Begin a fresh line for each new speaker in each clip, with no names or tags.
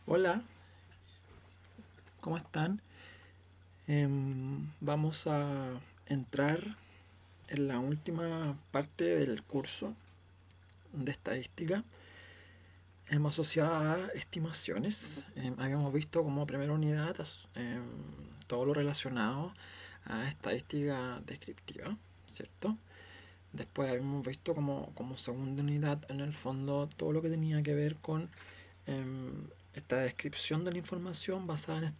Hola, ¿cómo están? Vamos a entrar en la última parte del curso de estadística asociada a estimaciones. Habíamos visto como primera unidad todo lo relacionado a estadística descriptiva, ¿cierto? Después habíamos visto como segunda unidad en el fondo todo lo que tenía que ver con esta descripción de la información basada en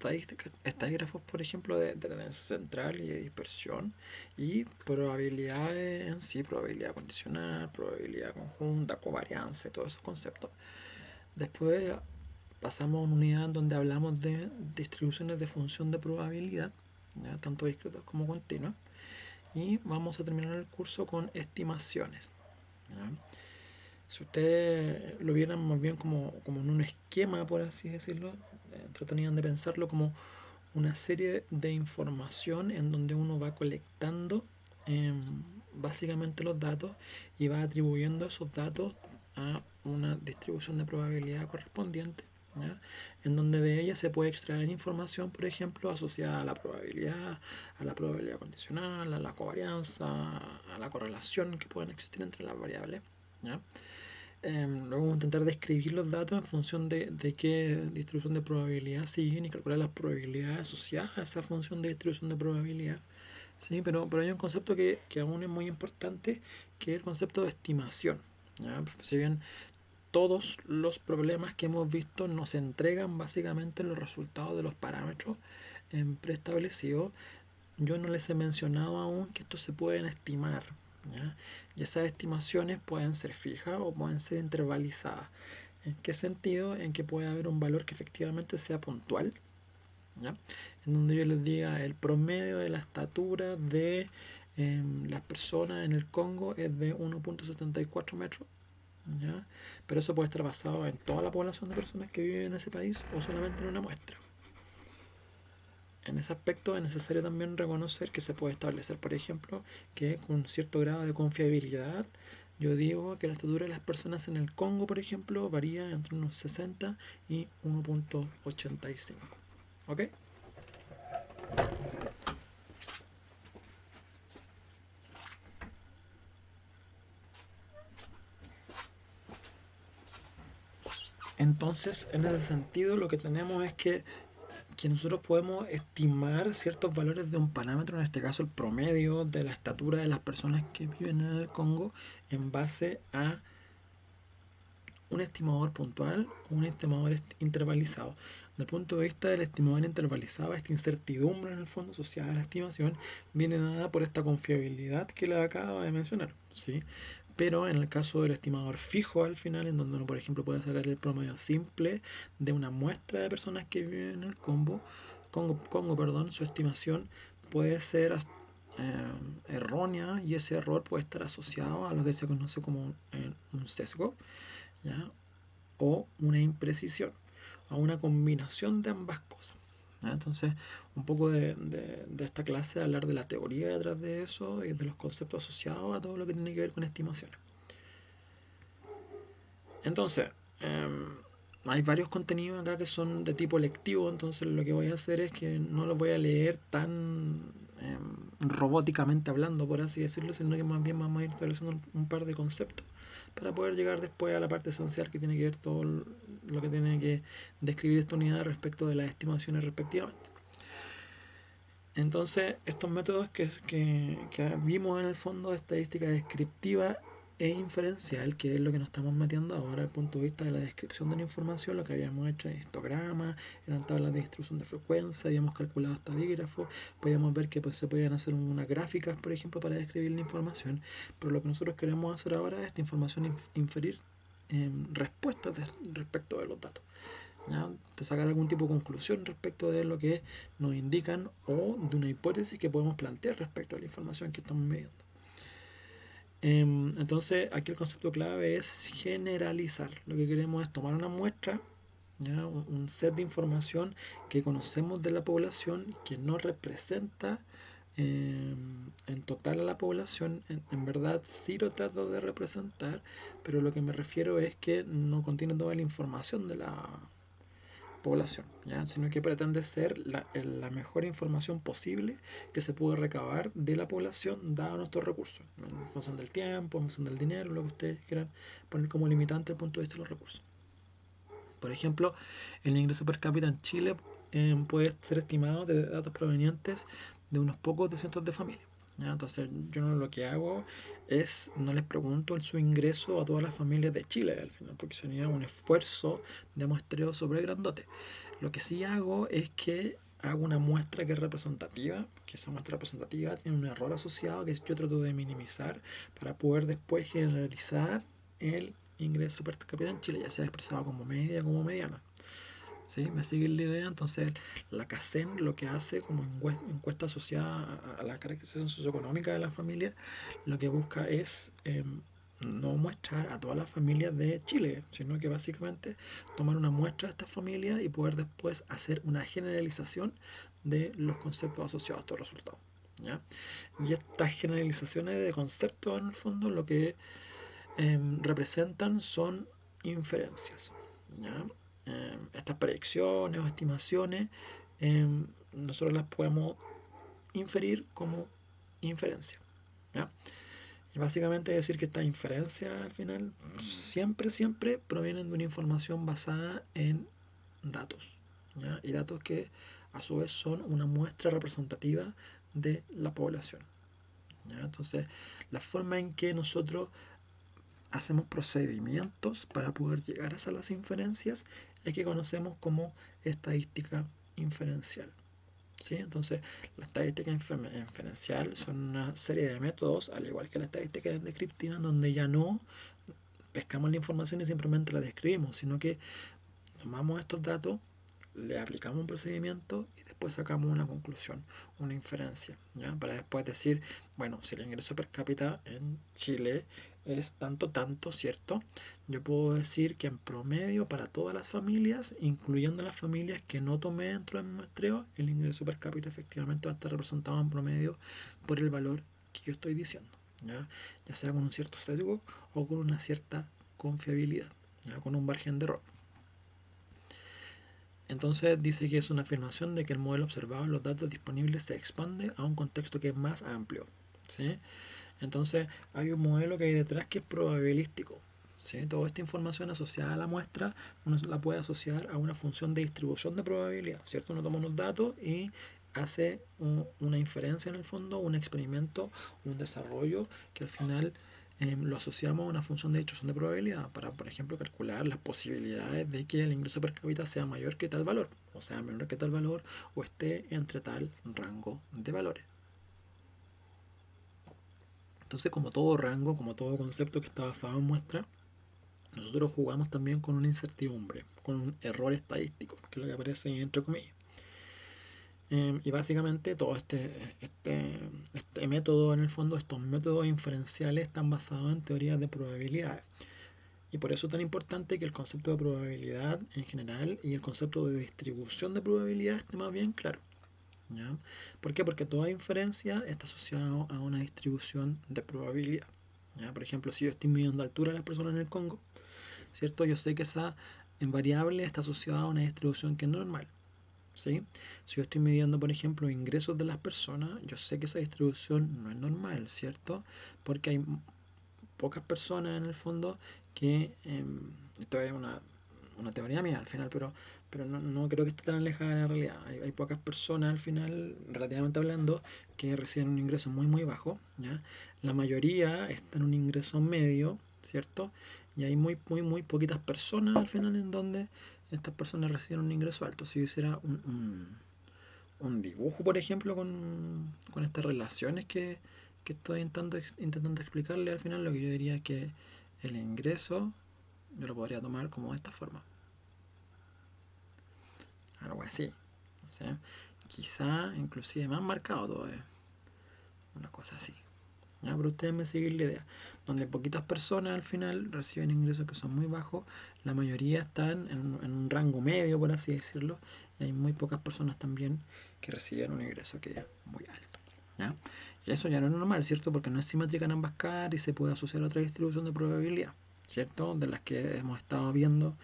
estadígrafos, por ejemplo, de tendencia central y de dispersión, y probabilidades en sí, probabilidad condicional, probabilidad conjunta, covarianza y todos esos conceptos. Después pasamos a una unidad donde hablamos de distribuciones de función de probabilidad, ¿ya? Tanto discretas como continuas, y vamos a terminar el curso con estimaciones, ¿ya? Si ustedes lo vieran más bien como en un esquema, por así decirlo, tratarían de pensarlo como una serie de información en donde uno va colectando eh, básicamente los datos y va atribuyendo esos datos a una distribución de probabilidad correspondiente, ¿ya? En donde de ella se puede extraer información, por ejemplo, asociada a la probabilidad condicional, a la covarianza, a la correlación que pueden existir entre las variables, ¿ya? Luego vamos a intentar describir los datos en función de qué distribución de probabilidad siguen y calcular las probabilidades asociadas a esa función de distribución de probabilidad. Sí, pero hay un concepto que aún es muy importante, que es el concepto de estimación, ¿ya? Si bien todos los problemas que hemos visto nos entregan básicamente los resultados de los parámetros preestablecidos, yo no les he mencionado aún que estos se pueden estimar, ¿ya? Y esas estimaciones pueden ser fijas o pueden ser intervalizadas. ¿En qué sentido? En que puede haber un valor que efectivamente sea puntual, ¿ya? En donde yo les diga el promedio de la estatura de las personas en el Congo es de 1,74 metros, ¿ya? Pero eso puede estar basado en toda la población de personas que viven en ese país o solamente en una muestra. En ese aspecto es necesario también reconocer que se puede establecer, por ejemplo, que con cierto grado de confiabilidad, yo digo que la estatura de las personas en el Congo, por ejemplo, varía entre unos 60 y 1,85. ¿Ok? Entonces, en ese sentido, lo que tenemos es que nosotros podemos estimar ciertos valores de un parámetro, en este caso el promedio de la estatura de las personas que viven en el Congo, en base a un estimador puntual o un estimador intervalizado. Desde el punto de vista del estimador intervalizado, esta incertidumbre en el fondo asociada a la estimación viene dada por esta confiabilidad que le acabo de mencionar, ¿sí? Pero en el caso del estimador fijo al final, en donde uno, por ejemplo, puede sacar el promedio simple de una muestra de personas que viven en el Congo, su estimación puede ser errónea, y ese error puede estar asociado a lo que se conoce como un sesgo, ¿ya? O una imprecisión, o una combinación de ambas cosas, ¿ya? Entonces, un poco de esta clase, hablar de la teoría detrás de eso y de los conceptos asociados a todo lo que tiene que ver con estimaciones. Entonces, hay varios contenidos acá que son de tipo lectivo, entonces lo que voy a hacer es que no los voy a leer tan robóticamente hablando, por así decirlo, sino que más bien vamos a ir estableciendo un par de conceptos para poder llegar después a la parte esencial que tiene que ver todo lo que tiene que describir esta unidad respecto de las estimaciones respectivamente. Entonces, estos métodos que vimos en el fondo de estadística descriptiva e inferencial, que es lo que nos estamos metiendo ahora desde el punto de vista de la descripción de la información, lo que habíamos hecho en histogramas, eran tablas de distribución de frecuencia, habíamos calculado estadígrafos, podíamos ver que pues, se podían hacer unas gráficas, por ejemplo, para describir la información, pero lo que nosotros queremos hacer ahora es esta información inferir respuestas respecto de los datos, ¿ya? De sacar algún tipo de conclusión respecto de lo que nos indican o de una hipótesis que podemos plantear respecto a la información que estamos midiendo. Entonces, aquí el concepto clave es generalizar. Lo que queremos es tomar una muestra, ¿ya? Un set de información que conocemos de la población, que no representa en total a la población. En verdad sí lo trato de representar, pero lo que me refiero es que no contiene toda la información de la población, ¿ya? Sino que pretende ser la mejor información posible que se puede recabar de la población dado nuestros recursos, en función del tiempo, en función del dinero, lo que ustedes quieran poner como limitante desde el punto de vista de los recursos. Por ejemplo, el ingreso per cápita en Chile puede ser estimado de datos provenientes de unos pocos de cientos de familias. ¿Ya? Entonces, yo lo que hago es, no les pregunto su ingreso a todas las familias de Chile al final, porque sería un esfuerzo de muestreo sobre grandote. Lo que sí hago es que hago una muestra que es representativa, que esa muestra representativa tiene un error asociado que yo trato de minimizar para poder después generalizar el ingreso per cápita en Chile, ya sea expresado como media como mediana. ¿Sí? ¿Me sigue la idea? Entonces, la CACEN lo que hace como encuesta asociada a la caracterización socioeconómica de la familia, lo que busca es no mostrar a todas las familias de Chile, sino que básicamente tomar una muestra de estas familias y poder después hacer una generalización de los conceptos asociados a estos resultados. ¿Ya? Y estas generalizaciones de conceptos, en el fondo, lo que representan son inferencias. ¿Ya? Estas predicciones o estimaciones nosotros las podemos inferir como inferencia. ¿Ya? Y básicamente es decir que estas inferencias al final siempre provienen de una información basada en datos. ¿Ya? Y datos que a su vez son una muestra representativa de la población. ¿Ya? Entonces, la forma en que nosotros hacemos procedimientos para poder llegar a las inferencias es que conocemos como estadística inferencial. ¿Sí? Entonces, la estadística inferencial son una serie de métodos, al igual que la estadística descriptiva, en donde ya no pescamos la información y simplemente la describimos, sino que tomamos estos datos, le aplicamos un procedimiento y después sacamos una conclusión, una inferencia, ¿ya? Para después decir, bueno, si el ingreso per cápita en Chile es tanto, ¿cierto? Yo puedo decir que en promedio para todas las familias, incluyendo las familias que no tomé dentro de mi muestreo, el ingreso per cápita efectivamente va a estar representado en promedio por el valor que yo estoy diciendo, ya sea con un cierto sesgo o con una cierta confiabilidad, ¿ya? Con un margen de error. Entonces dice que es una afirmación de que el modelo observado en los datos disponibles se expande a un contexto que es más amplio. ¿Sí? Entonces hay un modelo que hay detrás que es probabilístico. ¿Sí? Toda esta información asociada a la muestra uno la puede asociar a una función de distribución de probabilidad. ¿Cierto? Uno toma unos datos y hace una inferencia en el fondo, un experimento, un desarrollo que al final lo asociamos a una función de distribución de probabilidad para, por ejemplo, calcular las posibilidades de que el ingreso per cápita sea mayor que tal valor, o sea menor que tal valor, o esté entre tal rango de valores. Entonces, como todo rango, como todo concepto que está basado en muestra, nosotros jugamos también con una incertidumbre, con un error estadístico, que es lo que aparece entre comillas. Y básicamente todo este método, en el fondo, estos métodos inferenciales están basados en teorías de probabilidades. Y por eso es tan importante que el concepto de probabilidad en general y el concepto de distribución de probabilidad esté más bien claro. ¿Ya? ¿Por qué? Porque toda inferencia está asociada a una distribución de probabilidad. ¿Ya? Por ejemplo, si yo estoy midiendo altura de las personas en el Congo, ¿cierto? Yo sé que esa variable está asociada a una distribución que es normal. ¿Sí? Si yo estoy midiendo, por ejemplo, ingresos de las personas, yo sé que esa distribución no es normal, ¿cierto? Porque hay pocas personas en el fondo que, esto es una teoría mía al final, pero no creo que esté tan alejada de la realidad. Hay pocas personas al final, relativamente hablando, que reciben un ingreso muy bajo, ¿ya? La mayoría está en un ingreso medio, ¿cierto? Y hay muy poquitas personas al final en donde estas personas reciben un ingreso alto. Si yo hiciera un dibujo, por ejemplo, con estas relaciones que estoy intentando explicarle, al final lo que yo diría es que el ingreso yo lo podría tomar como de esta forma. Algo así. ¿Sí? Quizá inclusive más marcado todavía. Una cosa así. ¿Ya? Pero ustedes me siguen la idea. Donde poquitas personas al final reciben ingresos que son muy bajos, la mayoría están en un rango medio, por así decirlo, y hay muy pocas personas también que reciben un ingreso que es muy alto. ¿Ya? Y eso ya no es normal, ¿cierto? Porque no es simétrica en ambas caras y se puede asociar a otra distribución de probabilidad, ¿cierto? De las que hemos estado viendo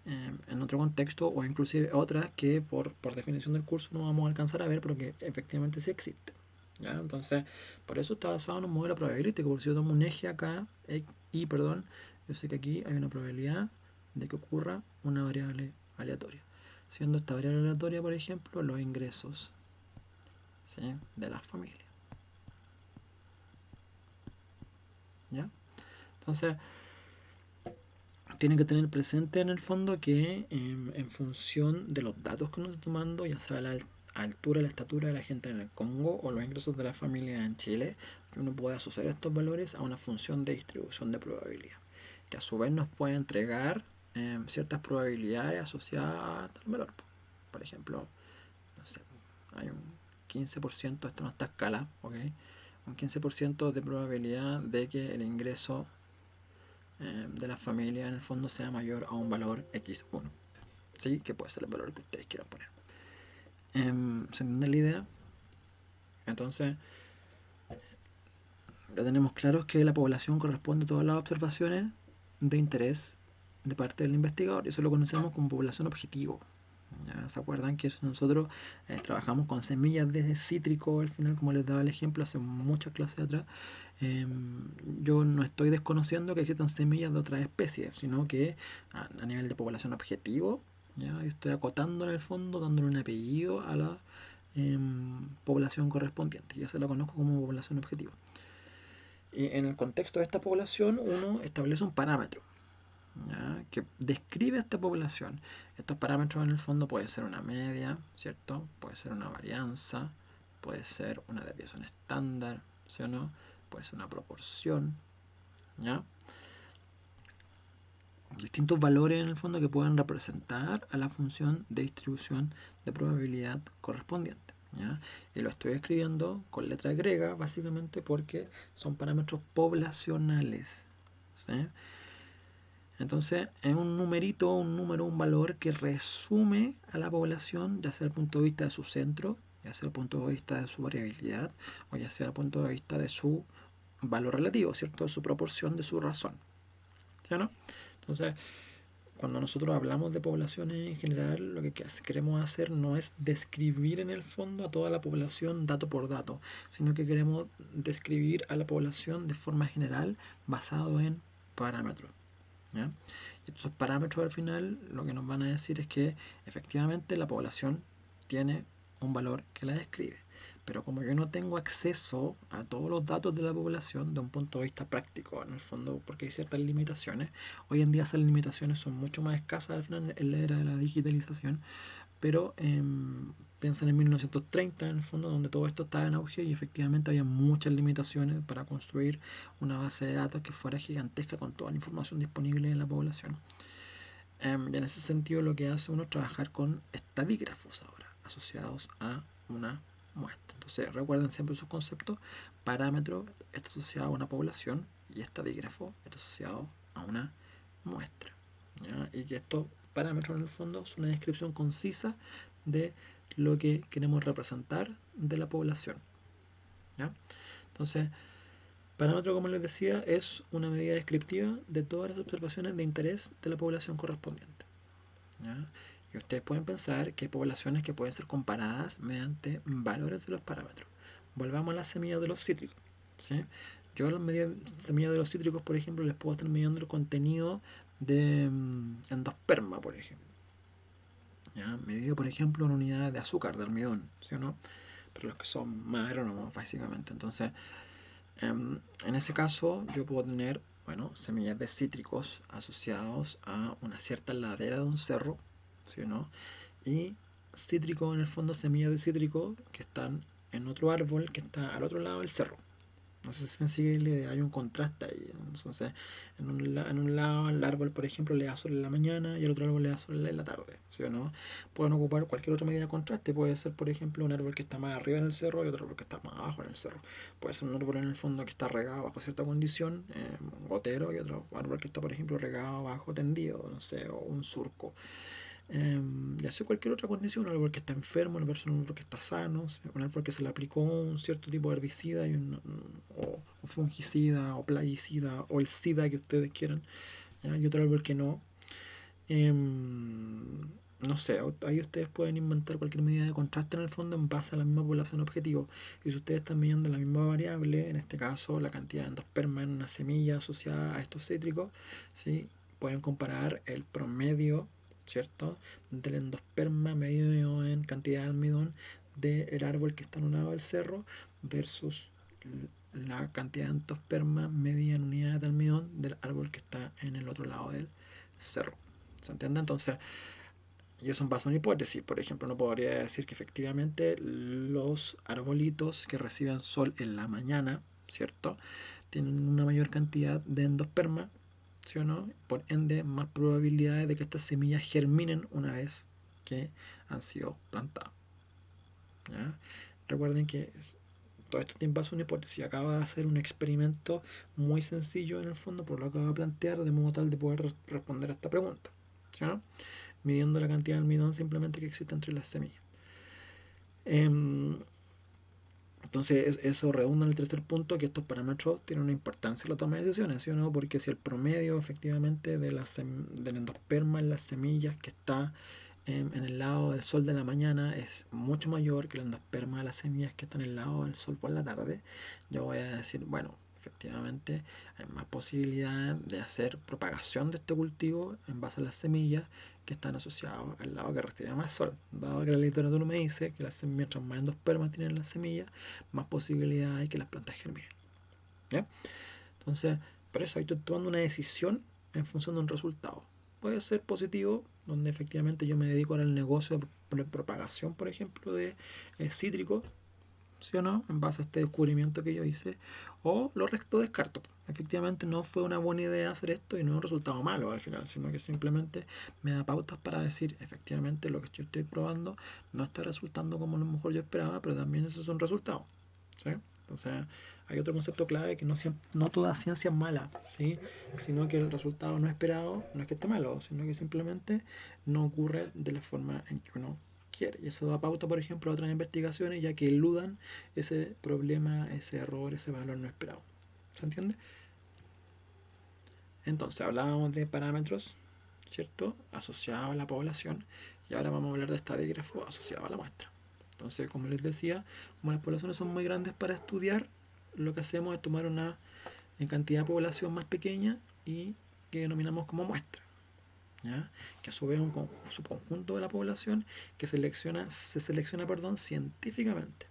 en otro contexto, o inclusive otras que por definición del curso no vamos a alcanzar a ver, pero que efectivamente sí existen. ¿Ya? Entonces, por eso está basado en un modelo probabilístico. Por si yo tomo un eje acá, perdón, yo sé que aquí hay una probabilidad de que ocurra una variable aleatoria. Siendo esta variable aleatoria, por ejemplo, los ingresos, ¿sí?, de las familias. ¿Ya? Entonces, tienen que tener presente en el fondo que en función de los datos que uno está tomando, ya sea la altura, la estatura de la gente en el Congo o los ingresos de la familia en Chile, uno puede asociar estos valores a una función de distribución de probabilidad, que a su vez nos puede entregar ciertas probabilidades asociadas al valor. Por ejemplo, no sé, hay un 15%, esto no está a escala, ¿ok? Un 15% de probabilidad de que el ingreso de la familia en el fondo sea mayor a un valor x1, ¿sí? Que puede ser el valor que ustedes quieran poner. ¿Se entiende la idea? Entonces, ya tenemos claros que la población corresponde a todas las observaciones de interés de parte del investigador, y eso lo conocemos como población objetivo. ¿Ya? ¿Se acuerdan que nosotros trabajamos con semillas de cítrico al final, como les daba el ejemplo hace muchas clases atrás? Yo no estoy desconociendo que existan semillas de otras especies, sino que a nivel de población objetivo, ¿ya? Yo estoy acotando en el fondo, dándole un apellido a la población correspondiente. Yo se la conozco como población objetivo. Y en el contexto de esta población, uno establece un parámetro, ¿ya?, que describe esta población. Estos parámetros en el fondo puede ser una media, ¿cierto? Puede ser una varianza, puede ser una desviación estándar, ¿sí o no? Puede ser una proporción, ¿ya? Distintos valores en el fondo que pueden representar a la función de distribución de probabilidad correspondiente, ¿ya? Y lo estoy escribiendo con letra griega básicamente porque son parámetros poblacionales, ¿sí? Entonces es un numerito, un número, un valor que resume a la población, ya sea desde el punto de vista de su centro, ya sea desde el punto de vista de su variabilidad, o ya sea desde el punto de vista de su valor relativo, ¿cierto? De su proporción, de su razón, ¿sí o no? Entonces, cuando nosotros hablamos de poblaciones en general, lo que queremos hacer no es describir en el fondo a toda la población dato por dato, sino que queremos describir a la población de forma general basado en parámetros, ¿ya? Y estos parámetros al final lo que nos van a decir es que efectivamente la población tiene un valor que la describe. Pero como yo no tengo acceso a todos los datos de la población de un punto de vista práctico, en el fondo, porque hay ciertas limitaciones, hoy en día esas limitaciones son mucho más escasas al final en la era de la digitalización, pero piensan en 1930 en el fondo, donde todo esto estaba en auge y efectivamente había muchas limitaciones para construir una base de datos que fuera gigantesca con toda la información disponible de la población. Y en ese sentido lo que hace uno es trabajar con estadígrafos ahora, asociados a una muestra. Entonces recuerden siempre sus conceptos: parámetro está asociado a una población y estadígrafo está asociado a una muestra, ¿ya? Y que estos parámetros en el fondo son una descripción concisa de lo que queremos representar de la población, ¿ya? Entonces, parámetro, como les decía, es una medida descriptiva de todas las observaciones de interés de la población correspondiente, ¿ya? Y ustedes pueden pensar que hay poblaciones que pueden ser comparadas mediante valores de los parámetros. Volvamos a las semillas de los cítricos, ¿sí? Yo a las semillas de los cítricos, por ejemplo, les puedo estar midiendo el contenido de endosperma, por ejemplo, ¿ya? Medido, por ejemplo, en unidades de azúcar, de almidón, ¿sí o no? Pero los que son más agrónomos, básicamente. Entonces, en ese caso, yo puedo tener, bueno, semillas de cítricos asociados a una cierta ladera de un cerro, ¿sí o no? Y cítrico, en el fondo, semillas de cítrico que están en otro árbol que está al otro lado del cerro. No sé si me sigue la idea, hay un contraste ahí. Entonces, en un lado el árbol, por ejemplo, le da sol en la mañana y el otro árbol le da sol en la tarde, ¿sí o no? Pueden ocupar cualquier otra medida de contraste. Puede ser, por ejemplo, un árbol que está más arriba en el cerro y otro árbol que está más abajo en el cerro. Puede ser un árbol en el fondo que está regado bajo cierta condición, gotero, y otro árbol que está, por ejemplo, regado bajo tendido, no sé, o un surco. Y así cualquier otra condición: un árbol que está enfermo versus un árbol que está sano, un árbol que se le aplicó un cierto tipo de herbicida o fungicida o plaguicida o el sida que ustedes quieran, ¿ya? Y otro árbol que no. no sé, ahí ustedes pueden inventar cualquier medida de contraste en el fondo en base a la misma población objetivo. Y si ustedes están midiendo la misma variable, en este caso la cantidad de endosperma en una semilla asociada a estos cítricos, ¿sí? Pueden comparar el promedio, ¿cierto?, del endosperma medido en cantidad de almidón del árbol que está en un lado del cerro versus la cantidad de endosperma medida en unidades de almidón del árbol que está en el otro lado del cerro. ¿Se entiende? Entonces, y eso en base a una hipótesis. Por ejemplo, no podría decir que efectivamente los arbolitos que reciben sol en la mañana, ¿cierto?, tienen una mayor cantidad de endosperma, ¿sí o no? Por ende, más probabilidades de que estas semillas germinen una vez que han sido plantadas. ¿Ya? Recuerden que todo esto tiene base a una hipótesis. Acaba de hacer un experimento muy sencillo en el fondo, por lo que acabo de plantear, de modo tal de poder responder a esta pregunta, ¿sí o no? Midiendo la cantidad de almidón simplemente que existe entre las semillas. Entonces eso redunda en el tercer punto, que estos parámetros tienen una importancia en la toma de decisiones, ¿sí o no? Porque si el promedio efectivamente del endosperma en las semillas que está en el lado del sol de la mañana es mucho mayor que el endosperma de las semillas que están en el lado del sol por la tarde, yo voy a decir, bueno, efectivamente hay más posibilidad de hacer propagación de este cultivo en base a las semillas que están asociados al lado que recibe más sol. Dado que la literatura me dice que mientras más endosperma tienen las semillas, más posibilidad hay que las plantas germinen. ¿Ya? Entonces, por eso ahí estoy tomando una decisión en función de un resultado. Puede ser positivo, donde efectivamente yo me dedico al negocio de propagación, por ejemplo, de cítricos, ¿sí o no?, en base a este descubrimiento que yo hice, o lo resto descarto. Efectivamente no fue una buena idea hacer esto y no es un resultado malo al final, sino que simplemente me da pautas para decir, efectivamente lo que yo estoy probando no está resultando como a lo mejor yo esperaba, pero también eso es un resultado, ¿sí? Entonces hay otro concepto clave, que no toda ciencia es mala, ¿sí?, sino que el resultado no esperado no es que esté malo, sino que simplemente no ocurre de la forma en que uno quiere. Y eso da pauta, por ejemplo, a otras investigaciones, ya que eludan ese problema, ese error, ese valor no esperado. ¿Se entiende? Entonces hablábamos de parámetros, ¿cierto?, asociados a la población, y ahora vamos a hablar de estadígrafo asociado a la muestra. Entonces, como les decía, como las poblaciones son muy grandes para estudiar, lo que hacemos es tomar una cantidad de población más pequeña y que denominamos como muestra, ¿ya?, que a su vez es un subconjunto de la población que se selecciona científicamente.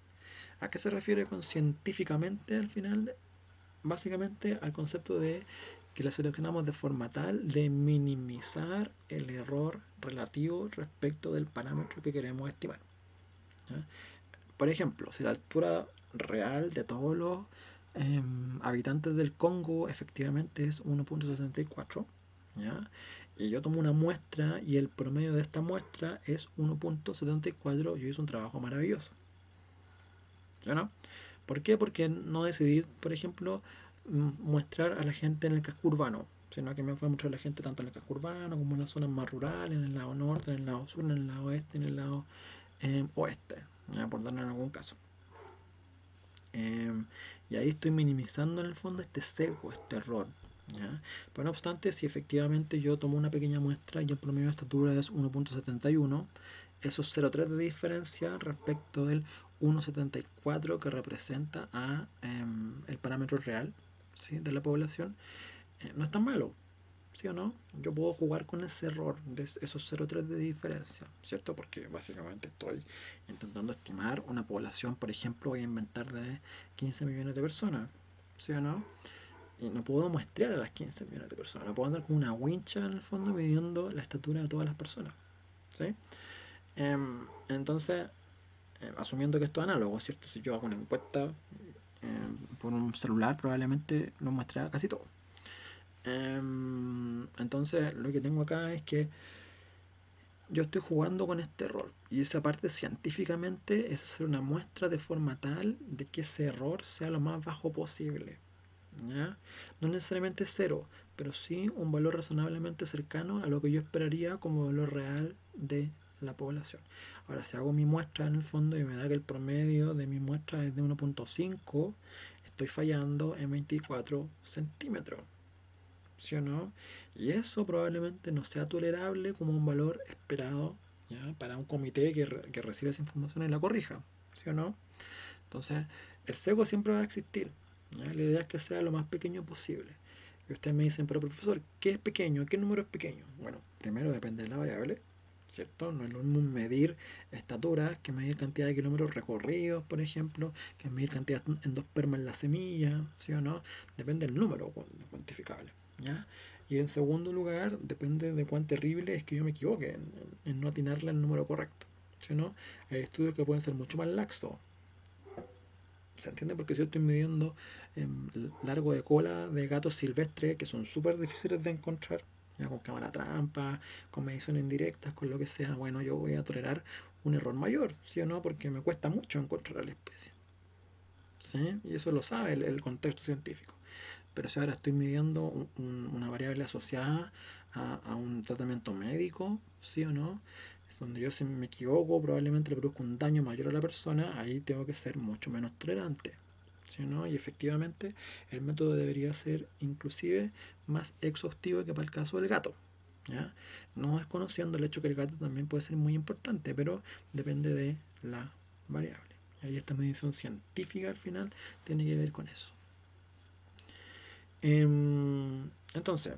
¿A qué se refiere con científicamente al final? Básicamente al concepto de que la seleccionamos de forma tal de minimizar el error relativo respecto del parámetro que queremos estimar, ¿ya? Por ejemplo, si la altura real de todos los habitantes del Congo efectivamente es 1.74, ¿ya?, y yo tomo una muestra y el promedio de esta muestra es 1.74, yo hice un trabajo maravilloso, ¿ya no? ¿Por qué? Porque no decidí, por ejemplo, mostrar a la gente en el casco urbano, sino que me fue a mostrar a la gente tanto en el casco urbano como en las zonas más rurales, en el lado norte, en el lado sur, en el lado este, en el lado oeste, ¿ya?, por darle en algún caso. Y ahí estoy minimizando en el fondo este sesgo, este error, ¿ya? Pero no obstante, si efectivamente yo tomo una pequeña muestra y el promedio de estatura es 1.71, eso es 0.3 de diferencia respecto del 1.74 que representa el parámetro real, ¿sí?, de la población, no es tan malo, ¿sí o no? Yo puedo jugar con ese error de esos 0.3 de diferencia, ¿cierto? Porque básicamente estoy intentando estimar una población, por ejemplo, voy a inventar de 15 millones de personas, ¿sí o no? Y no puedo muestrear a las 15 millones de personas, no puedo andar con una wincha en el fondo midiendo la estatura de todas las personas, ¿sí? Entonces, asumiendo que esto es análogo, ¿cierto? Si yo hago una encuesta por un celular, probablemente lo muestre casi todo. Entonces, lo que tengo acá es que yo estoy jugando con este error, y esa parte científicamente es hacer una muestra de forma tal de que ese error sea lo más bajo posible, ¿ya? No necesariamente cero, pero sí un valor razonablemente cercano a lo que yo esperaría como valor real de la población. Ahora, si hago mi muestra en el fondo y me da que el promedio de mi muestra es de 1.5, estoy fallando en 24 centímetros, ¿sí o no? Y eso probablemente no sea tolerable como un valor esperado, ¿ya? Para un comité que recibe esa información y la corrija, ¿sí o no? Entonces, el sesgo siempre va a existir, ¿ya? La idea es que sea lo más pequeño posible. Y ustedes me dicen, pero profesor, ¿qué es pequeño? ¿Qué número es pequeño? Bueno, primero depende de la variable, ¿cierto? No es lo mismo medir estaturas que medir cantidad de kilómetros recorridos, por ejemplo, que medir cantidad endosperma en la semilla, ¿sí o no? Depende del número cuantificable, ¿ya? Y en segundo lugar, depende de cuán terrible es que yo me equivoque en no atinarle al número correcto, ¿sí o no? Hay estudios que pueden ser mucho más laxos. ¿Se entiende? Porque si yo estoy midiendo largo de cola de gatos silvestres que son súper difíciles de encontrar, ya con cámara trampa, con mediciones indirectas, con lo que sea, bueno, yo voy a tolerar un error mayor, ¿sí o no? Porque me cuesta mucho encontrar a la especie. ¿Sí? Y eso lo sabe el contexto científico. Pero si ahora estoy midiendo una variable asociada a un tratamiento médico, ¿sí o no? Es donde yo si me equivoco, probablemente le produzco un daño mayor a la persona, ahí tengo que ser mucho menos tolerante. ¿Sí o no? Y efectivamente el método debería ser inclusive más exhaustivo que para el caso del gato. ¿Ya? No desconociendo el hecho que el gato también puede ser muy importante, pero depende de la variable. Y esta medición científica al final tiene que ver con eso. Entonces,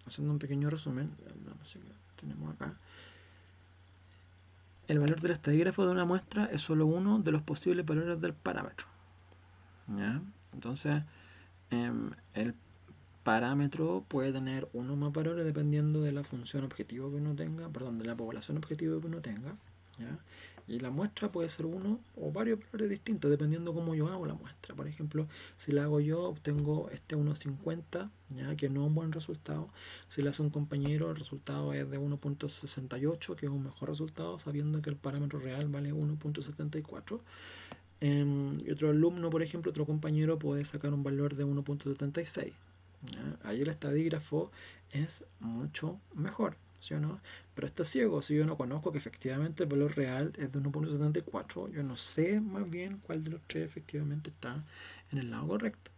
haciendo un pequeño resumen, tenemos acá. El valor del estadígrafo de una muestra es solo uno de los posibles valores del parámetro. ¿Ya? Entonces, el parámetro puede tener uno o más valores dependiendo de la función objetivo que uno tenga, perdón, de la población objetivo que uno tenga. ¿Ya? Y la muestra puede ser uno o varios valores distintos dependiendo cómo yo hago la muestra. Por ejemplo, si la hago yo, obtengo este 1,50, ya que no es un buen resultado. Si la hace un compañero, el resultado es de 1,68, que es un mejor resultado, sabiendo que el parámetro real vale 1,74. Y otro alumno, por ejemplo, otro compañero puede sacar un valor de 1,76. Ahí el estadígrafo es mucho mejor, ¿sí o no? Pero está ciego, si yo no conozco que efectivamente el valor real es de 1,74, yo no sé más bien cuál de los tres efectivamente está en el lado correcto,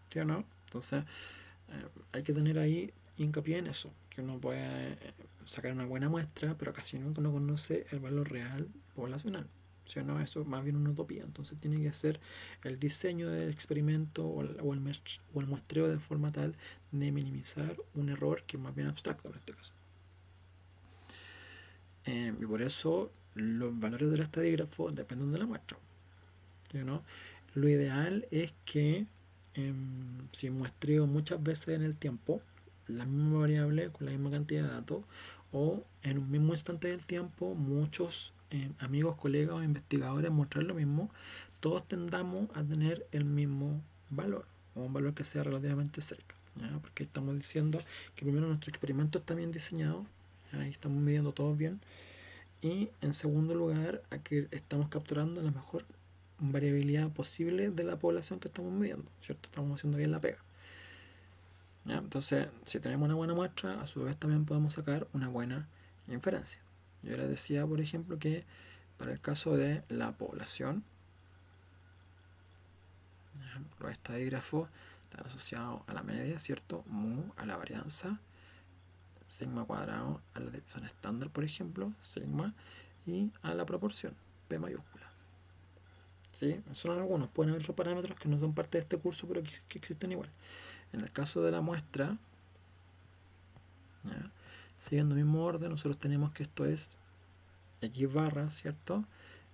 ¿sí o no? Entonces hay que tener ahí hincapié en eso, que uno puede sacar una buena muestra, pero casi nunca uno conoce el valor real poblacional. ¿Sí o no? Eso es más bien una utopía. Entonces tiene que ser el diseño del experimento o el muestreo de forma tal de minimizar un error que es más bien abstracto en este caso. Y por eso los valores del estadígrafo dependen de la muestra. ¿Sí o no? Lo ideal es que si muestreo muchas veces en el tiempo la misma variable con la misma cantidad de datos o en un mismo instante del tiempo muchos amigos, colegas o investigadores muestran lo mismo, todos tendamos a tener el mismo valor o un valor que sea relativamente cerca, ¿ya? Porque estamos diciendo que primero nuestro experimento está bien diseñado, ahí estamos midiendo todo bien, y en segundo lugar aquí estamos capturando la mejor variabilidad posible de la población que estamos midiendo, ¿cierto? Estamos haciendo bien la pega. ¿Ya? Entonces, si tenemos una buena muestra, a su vez también podemos sacar una buena inferencia. Yo les decía, por ejemplo, que para el caso de la población, los estadígrafos están asociados a la media, ¿cierto? Mu a la varianza, sigma cuadrado a la desviación estándar, por ejemplo, sigma, y a la proporción, P mayúscula. ¿Sí? Son algunos, pueden haber otros parámetros que no son parte de este curso, pero que existen igual. En el caso de la muestra, ¿ya? Siguiendo el mismo orden, nosotros tenemos que esto es x barra, ¿cierto?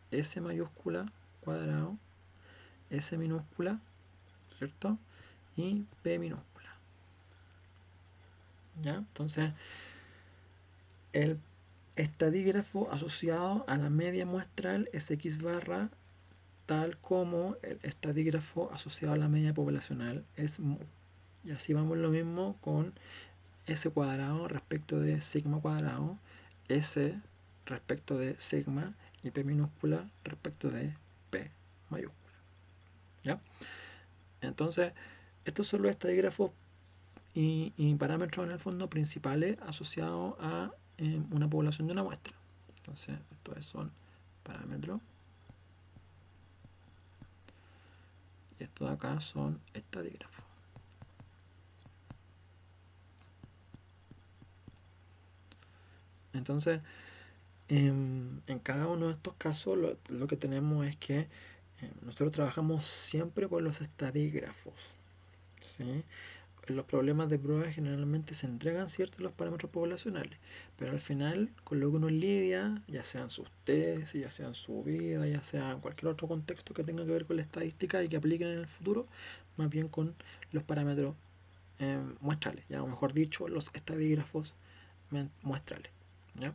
S mayúscula cuadrado, S minúscula, ¿cierto? Y P minúscula. ¿Ya? Entonces, el estadígrafo asociado a la media muestral es x barra, tal como el estadígrafo asociado a la media poblacional es mu. Y así vamos lo mismo con S cuadrado respecto de sigma cuadrado, S respecto de sigma y P minúscula respecto de P mayúscula. ¿Ya? Entonces, estos son los estadígrafos y parámetros en el fondo principales asociados a una población de una muestra. Entonces, estos son parámetros y estos de acá son estadígrafos. Entonces, en cada uno de estos casos lo que tenemos es que nosotros trabajamos siempre con los estadígrafos, ¿sí? Los problemas de prueba generalmente se entregan ciertos los parámetros poblacionales, pero al final con lo que uno lidia, ya sean sus tesis, ya sea en su vida, ya sea en cualquier otro contexto que tenga que ver con la estadística y que apliquen en el futuro, más bien con los parámetros muestrales, ya, o mejor dicho, los estadígrafos muestrales, ¿ya?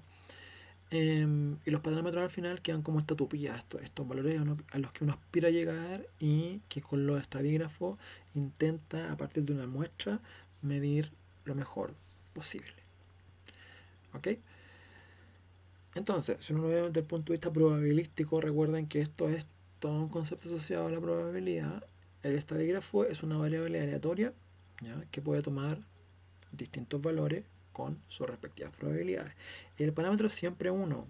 Y los parámetros al final quedan como esta utopía, estos valores a los que uno aspira a llegar y que con los estadígrafos intenta, a partir de una muestra, medir lo mejor posible. ¿Ok? Entonces, si uno lo ve desde el punto de vista probabilístico, recuerden que esto es todo un concepto asociado a la probabilidad. El estadígrafo es una variable aleatoria, ¿ya?, que puede tomar distintos valores con sus respectivas probabilidades. El parámetro es siempre 1.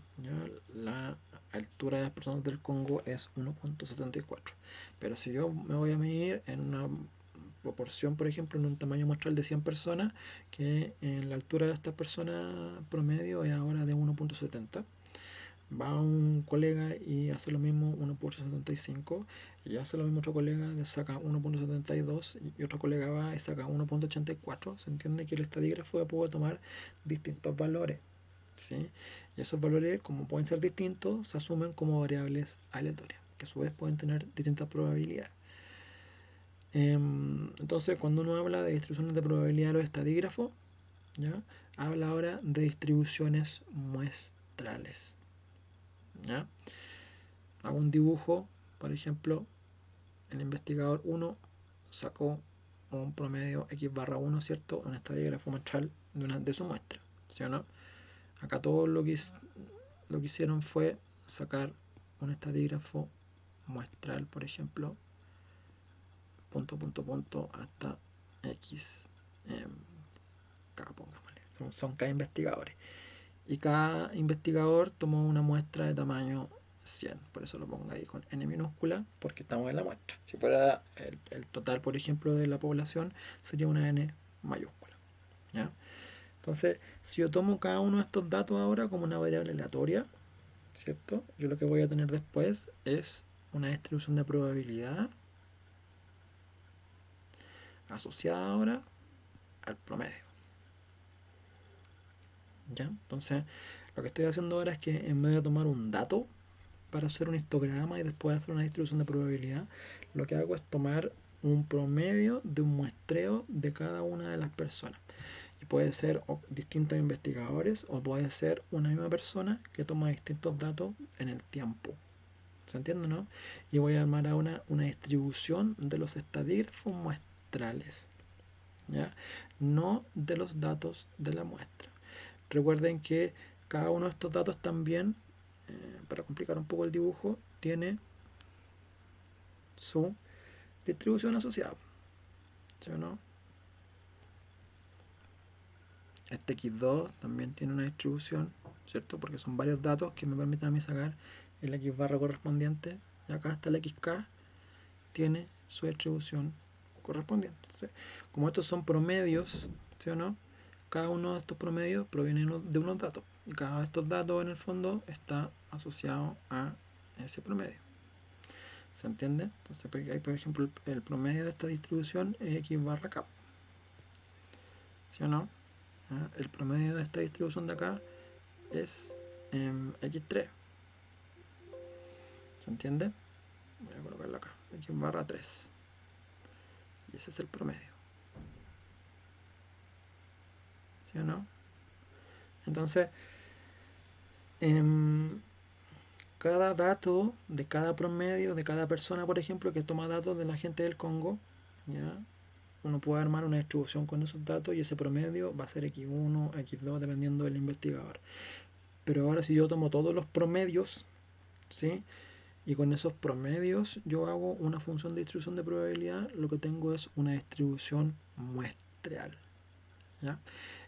La altura de las personas del Congo es 1.74. Pero si yo me voy a medir en una proporción, por ejemplo, en un tamaño muestral de 100 personas, que en la altura de estas personas promedio es ahora de 1.70, va un colega y hace lo mismo 1.75, y hace lo mismo otro colega, saca 1.72, y otro colega va y saca 1.84. Se entiende que el estadígrafo puede tomar distintos valores, ¿sí? Y esos valores, como pueden ser distintos, se asumen como variables aleatorias, que a su vez pueden tener distintas probabilidades. Entonces, cuando uno habla de distribuciones de probabilidad de los estadígrafos, ¿ya?, habla ahora de distribuciones muestrales, ¿ya? Hago un dibujo, por ejemplo, el investigador 1 sacó un promedio x/1, ¿cierto? Un estadígrafo muestral de su muestra, ¿sí o no? Acá todo lo que hicieron fue sacar un estadígrafo muestral, por ejemplo, punto hasta x, k, pongámosle. Son k investigadores. Y cada investigador tomó una muestra de tamaño 100. Por eso lo pongo ahí con n minúscula, porque estamos en la muestra. Si fuera el total, por ejemplo, de la población, sería una n mayúscula, ¿ya? Entonces, si yo tomo cada uno de estos datos ahora como una variable aleatoria, ¿cierto?, yo lo que voy a tener después es una distribución de probabilidad asociada ahora al promedio, ¿ya? Entonces, lo que estoy haciendo ahora es que en vez de tomar un dato para hacer un histograma y después hacer una distribución de probabilidad, lo que hago es tomar un promedio de un muestreo de cada una de las personas. Y puede ser distintos investigadores o puede ser una misma persona que toma distintos datos en el tiempo. ¿Se entiende, no? Y voy a armar ahora una distribución de los estadígrafos muestrales, ¿ya?, no de los datos de la muestra. Recuerden que cada uno de estos datos también, para complicar un poco el dibujo, tiene su distribución asociada, ¿sí o no? Este x2 también tiene una distribución, ¿cierto? Porque son varios datos que me permiten a mí sacar el x barra correspondiente. Y acá está el xk, tiene su distribución correspondiente. Entonces, como estos son promedios, ¿sí o no?, cada uno de estos promedios proviene de unos datos. Y cada uno de estos datos, en el fondo, está asociado a ese promedio. ¿Se entiende? Entonces, hay, por ejemplo, el promedio de esta distribución es x barra k. ¿Sí o no? El promedio de esta distribución de acá es x3. ¿Se entiende? Voy a colocarlo acá, x barra 3. Y ese es el promedio. ¿Sí o no? Entonces, cada dato de cada promedio, de cada persona, por ejemplo, que toma datos de la gente del Congo, ¿ya?, uno puede armar una distribución con esos datos y ese promedio va a ser x1, x2, dependiendo del investigador. Pero ahora si yo tomo todos los promedios, ¿sí?, y con esos promedios yo hago una función de distribución de probabilidad, lo que tengo es una distribución muestral, ¿ya?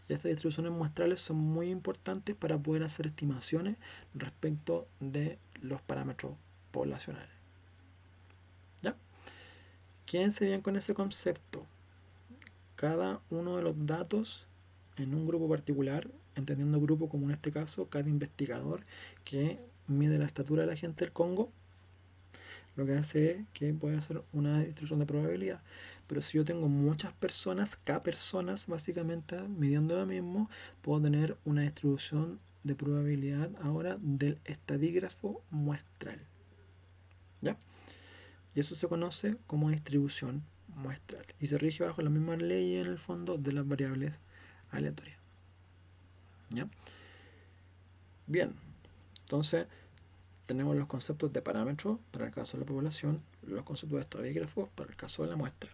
Y estas distribuciones muestrales son muy importantes para poder hacer estimaciones respecto de los parámetros poblacionales, ¿ya? Quédense bien con ese concepto. Cada uno de los datos en un grupo particular, entendiendo grupo como en este caso cada investigador que mide la estatura de la gente del Congo, lo que hace es que puede hacer una distribución de probabilidad. Pero si yo tengo muchas personas, K personas básicamente midiendo lo mismo, puedo tener una distribución de probabilidad ahora del estadígrafo muestral. ¿Ya? Y eso se conoce como distribución muestral. Y se rige bajo la misma ley en el fondo de las variables aleatorias. ¿Ya? Bien, entonces tenemos los conceptos de parámetros para el caso de la población, los conceptos de estadígrafos para el caso de la muestra.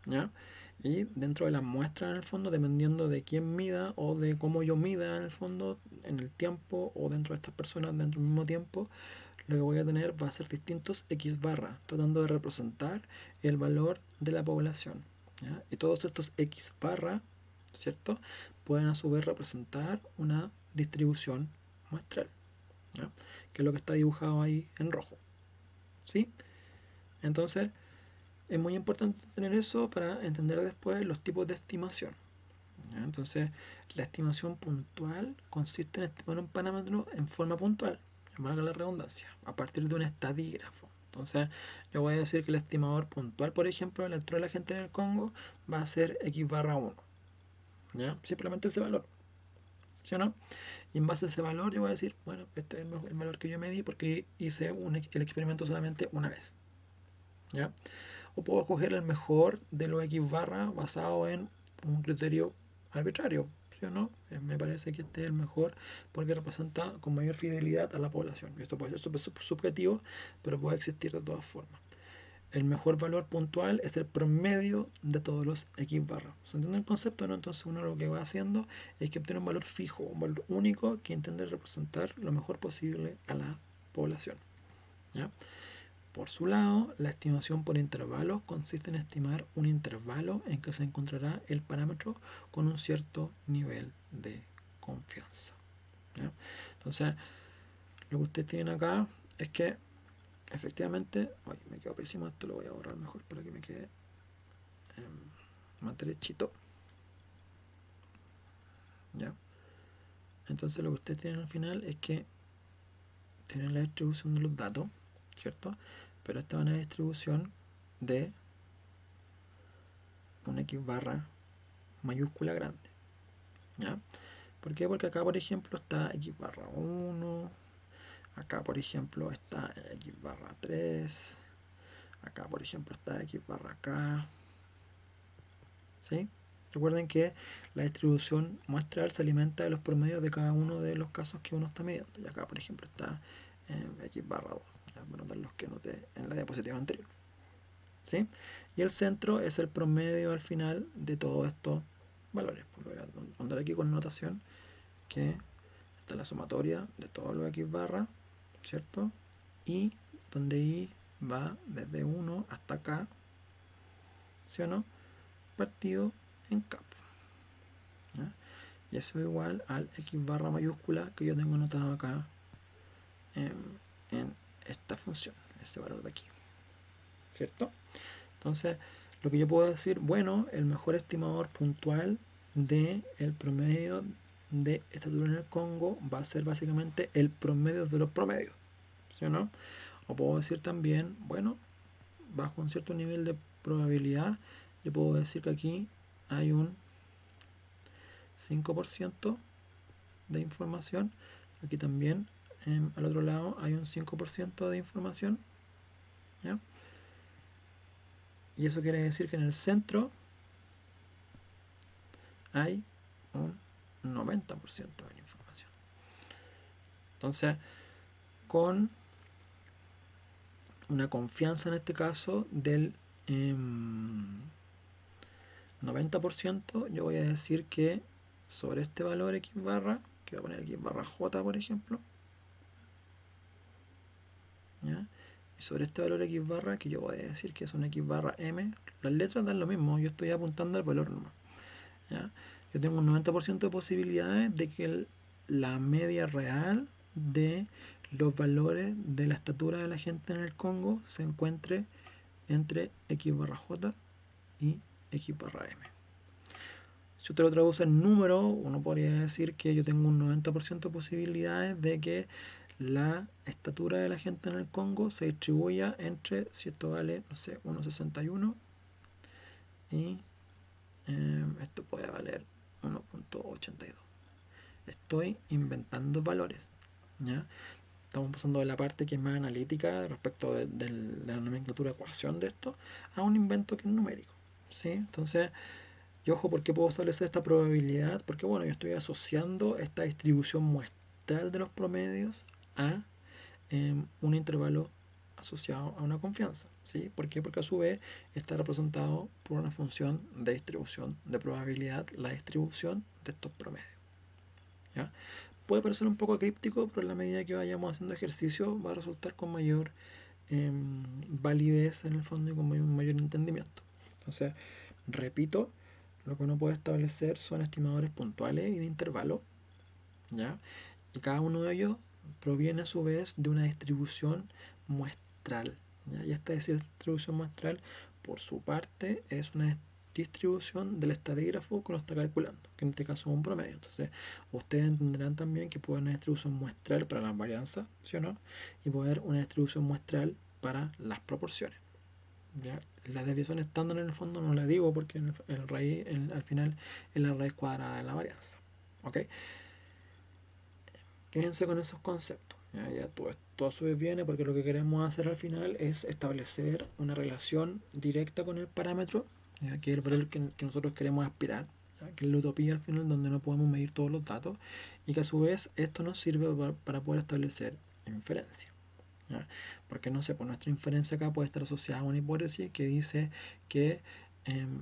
¿Ya? Y dentro de la muestra en el fondo, dependiendo de quién mida o de cómo yo mida en el fondo, en el tiempo o dentro de estas personas dentro del mismo tiempo, lo que voy a tener va a ser distintos X barra, tratando de representar el valor de la población. ¿Ya? Y todos estos X barra, ¿cierto? Pueden a su vez representar una distribución muestral, ¿ya? Que es lo que está dibujado ahí en rojo. ¿Sí? Entonces, es muy importante tener eso para entender después los tipos de estimación. ¿Ya? Entonces, la estimación puntual consiste en estimar un parámetro en forma puntual, valga la redundancia, a partir de un estadígrafo. Entonces, yo voy a decir que el estimador puntual, por ejemplo, de la altura de la gente en el Congo va a ser X barra 1. ¿Ya? Simplemente ese valor. ¿Sí o no? Y en base a ese valor yo voy a decir, bueno, este es el valor que yo medí porque hice el experimento solamente una vez. ¿Ya? O puedo coger el mejor de los X barra basado en un criterio arbitrario, ¿sí o no? Me parece que este es el mejor porque representa con mayor fidelidad a la población. Esto puede ser súper subjetivo, pero puede existir de todas formas. El mejor valor puntual es el promedio de todos los X barra. ¿Se entiende el concepto? ¿No? Entonces uno lo que va haciendo es que obtiene un valor fijo, un valor único que intente representar lo mejor posible a la población. ¿Ya? Por su lado, la estimación por intervalos consiste en estimar un intervalo en que se encontrará el parámetro con un cierto nivel de confianza. ¿Ya? Entonces, lo que ustedes tienen acá es que efectivamente, ay, me quedó pésimo, esto lo voy a borrar mejor para que me quede más derechito. ¿Ya? Entonces lo que ustedes tienen al final es que tienen la distribución de los datos, ¿cierto? Pero esta es una distribución de una X barra mayúscula grande. ¿Ya? ¿Por qué? Porque acá, por ejemplo, está X barra 1, acá, por ejemplo, está X barra 3, acá, por ejemplo, está X barra K. ¿Sí? Recuerden que la distribución muestral se alimenta de los promedios de cada uno de los casos que uno está midiendo. Y acá, por ejemplo, está X barra 2, bueno, de los que noté en la diapositiva anterior. ¿Sí? Y el centro es el promedio al final de todos estos valores. Voy a poner aquí con notación que está la sumatoria de todos los X barra, ¿cierto? Y donde I va desde 1 hasta acá, ¿sí o no? Partido en K. ¿Ya? Y eso es igual al X barra mayúscula que yo tengo anotado acá en esta función, este valor de aquí, ¿cierto? Entonces, lo que yo puedo decir, bueno, el mejor estimador puntual del promedio de estatura en el Congo va a ser básicamente el promedio de los promedios, ¿sí o no? O puedo decir también, bueno, bajo un cierto nivel de probabilidad, yo puedo decir que aquí hay un 5% de información, aquí también al otro lado hay un 5% de información, ¿ya? Y eso quiere decir que en el centro hay un 90% de la información. Entonces, con una confianza en este caso del 90%, yo voy a decir que sobre este valor X barra, que voy a poner X barra J, por ejemplo, ¿ya? Y sobre este valor X barra, que yo voy a decir que es un X barra M, las letras dan lo mismo, yo estoy apuntando al valor nomás, ¿ya? Yo tengo un 90% de posibilidades de que la media real de los valores de la estatura de la gente en el Congo se encuentre entre X barra J y X barra M. Si usted lo traduce en número, uno podría decir que yo tengo un 90% de posibilidades de que la estatura de la gente en el Congo se distribuya entre, si esto vale, no sé, 1,61 y esto puede valer 1,82. Estoy inventando valores, ¿ya? Estamos pasando de la parte que es más analítica respecto de la nomenclatura ecuación de esto a un invento que es numérico, ¿sí? Entonces, y ojo, ¿por qué puedo establecer esta probabilidad? Porque bueno, yo estoy asociando esta distribución muestral de los promedios a un intervalo asociado a una confianza, ¿sí? ¿Por qué? Porque a su vez está representado por una función de distribución de probabilidad, la distribución de estos promedios, ¿ya? Puede parecer un poco críptico, pero en la medida que vayamos haciendo ejercicio va a resultar con mayor validez en el fondo y con mayor entendimiento. Entonces, repito, lo que uno puede establecer son estimadores puntuales y de intervalo, ¿ya? Y cada uno de ellos proviene a su vez de una distribución muestral, ¿ya? Y esta distribución muestral, por su parte, es una distribución del estadígrafo que uno está calculando, que en este caso es un promedio. Entonces, ustedes entenderán también que puede haber una distribución muestral para las varianzas, ¿sí o no? Y puede haber una distribución muestral para las proporciones, ¿ya? La desviación estándar en el fondo no la digo porque al final es la raíz cuadrada de la varianza. ¿Ok? Quédense con esos conceptos. Ya todo a su vez viene porque lo que queremos hacer al final es establecer una relación directa con el parámetro, ¿ya? Que es el valor que nosotros queremos aspirar, ¿ya? Que es la utopía al final donde no podemos medir todos los datos y que a su vez esto nos sirve para poder establecer inferencia, ¿ya? Porque no sé, pues nuestra inferencia acá puede estar asociada a una hipótesis que dice que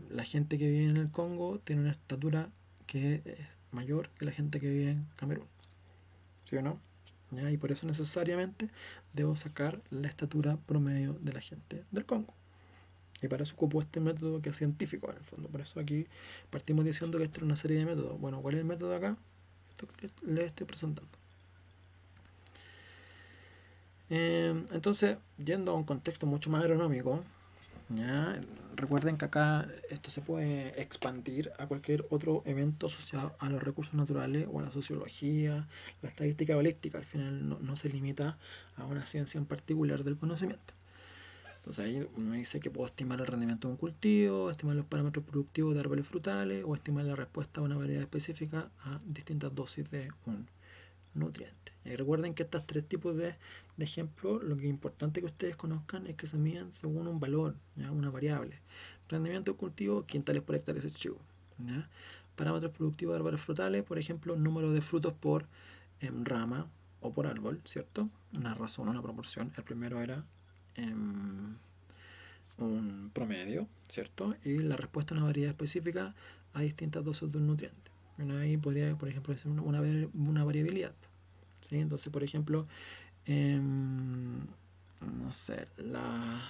la gente que vive en el Congo tiene una estatura que es mayor que la gente que vive en Camerún, ¿sí o no? ¿Ya? Y por eso necesariamente debo sacar la estatura promedio de la gente del Congo. Y para eso ocupo este método que es científico en el fondo. Por eso aquí partimos diciendo que esta es una serie de métodos. Bueno, ¿cuál es el método acá? Esto que les estoy presentando. Entonces, yendo a un contexto mucho más agronómico, ¿ya? Recuerden que acá esto se puede expandir a cualquier otro evento asociado a los recursos naturales o a la sociología, la estadística balística. Al final no se limita a una ciencia en particular del conocimiento. Entonces ahí me dice que puedo estimar el rendimiento de un cultivo, estimar los parámetros productivos de árboles frutales o estimar la respuesta a una variedad específica a distintas dosis de un nutriente. Y recuerden que estos tres tipos de ejemplos, lo que es importante que ustedes conozcan es que se miden según un valor, ¿ya? Una variable. Rendimiento del cultivo, quintales por hectárea ese chivo, ¿ya? Parámetros productivos de árboles frutales, por ejemplo, número de frutos por rama o por árbol, ¿cierto? Una razón, una proporción. El primero era un promedio, ¿cierto? Y la respuesta a una variedad específica a distintas dosis de un nutriente. Ahí podría, por ejemplo, ser una variabilidad, ¿sí? Entonces, por ejemplo, no sé, las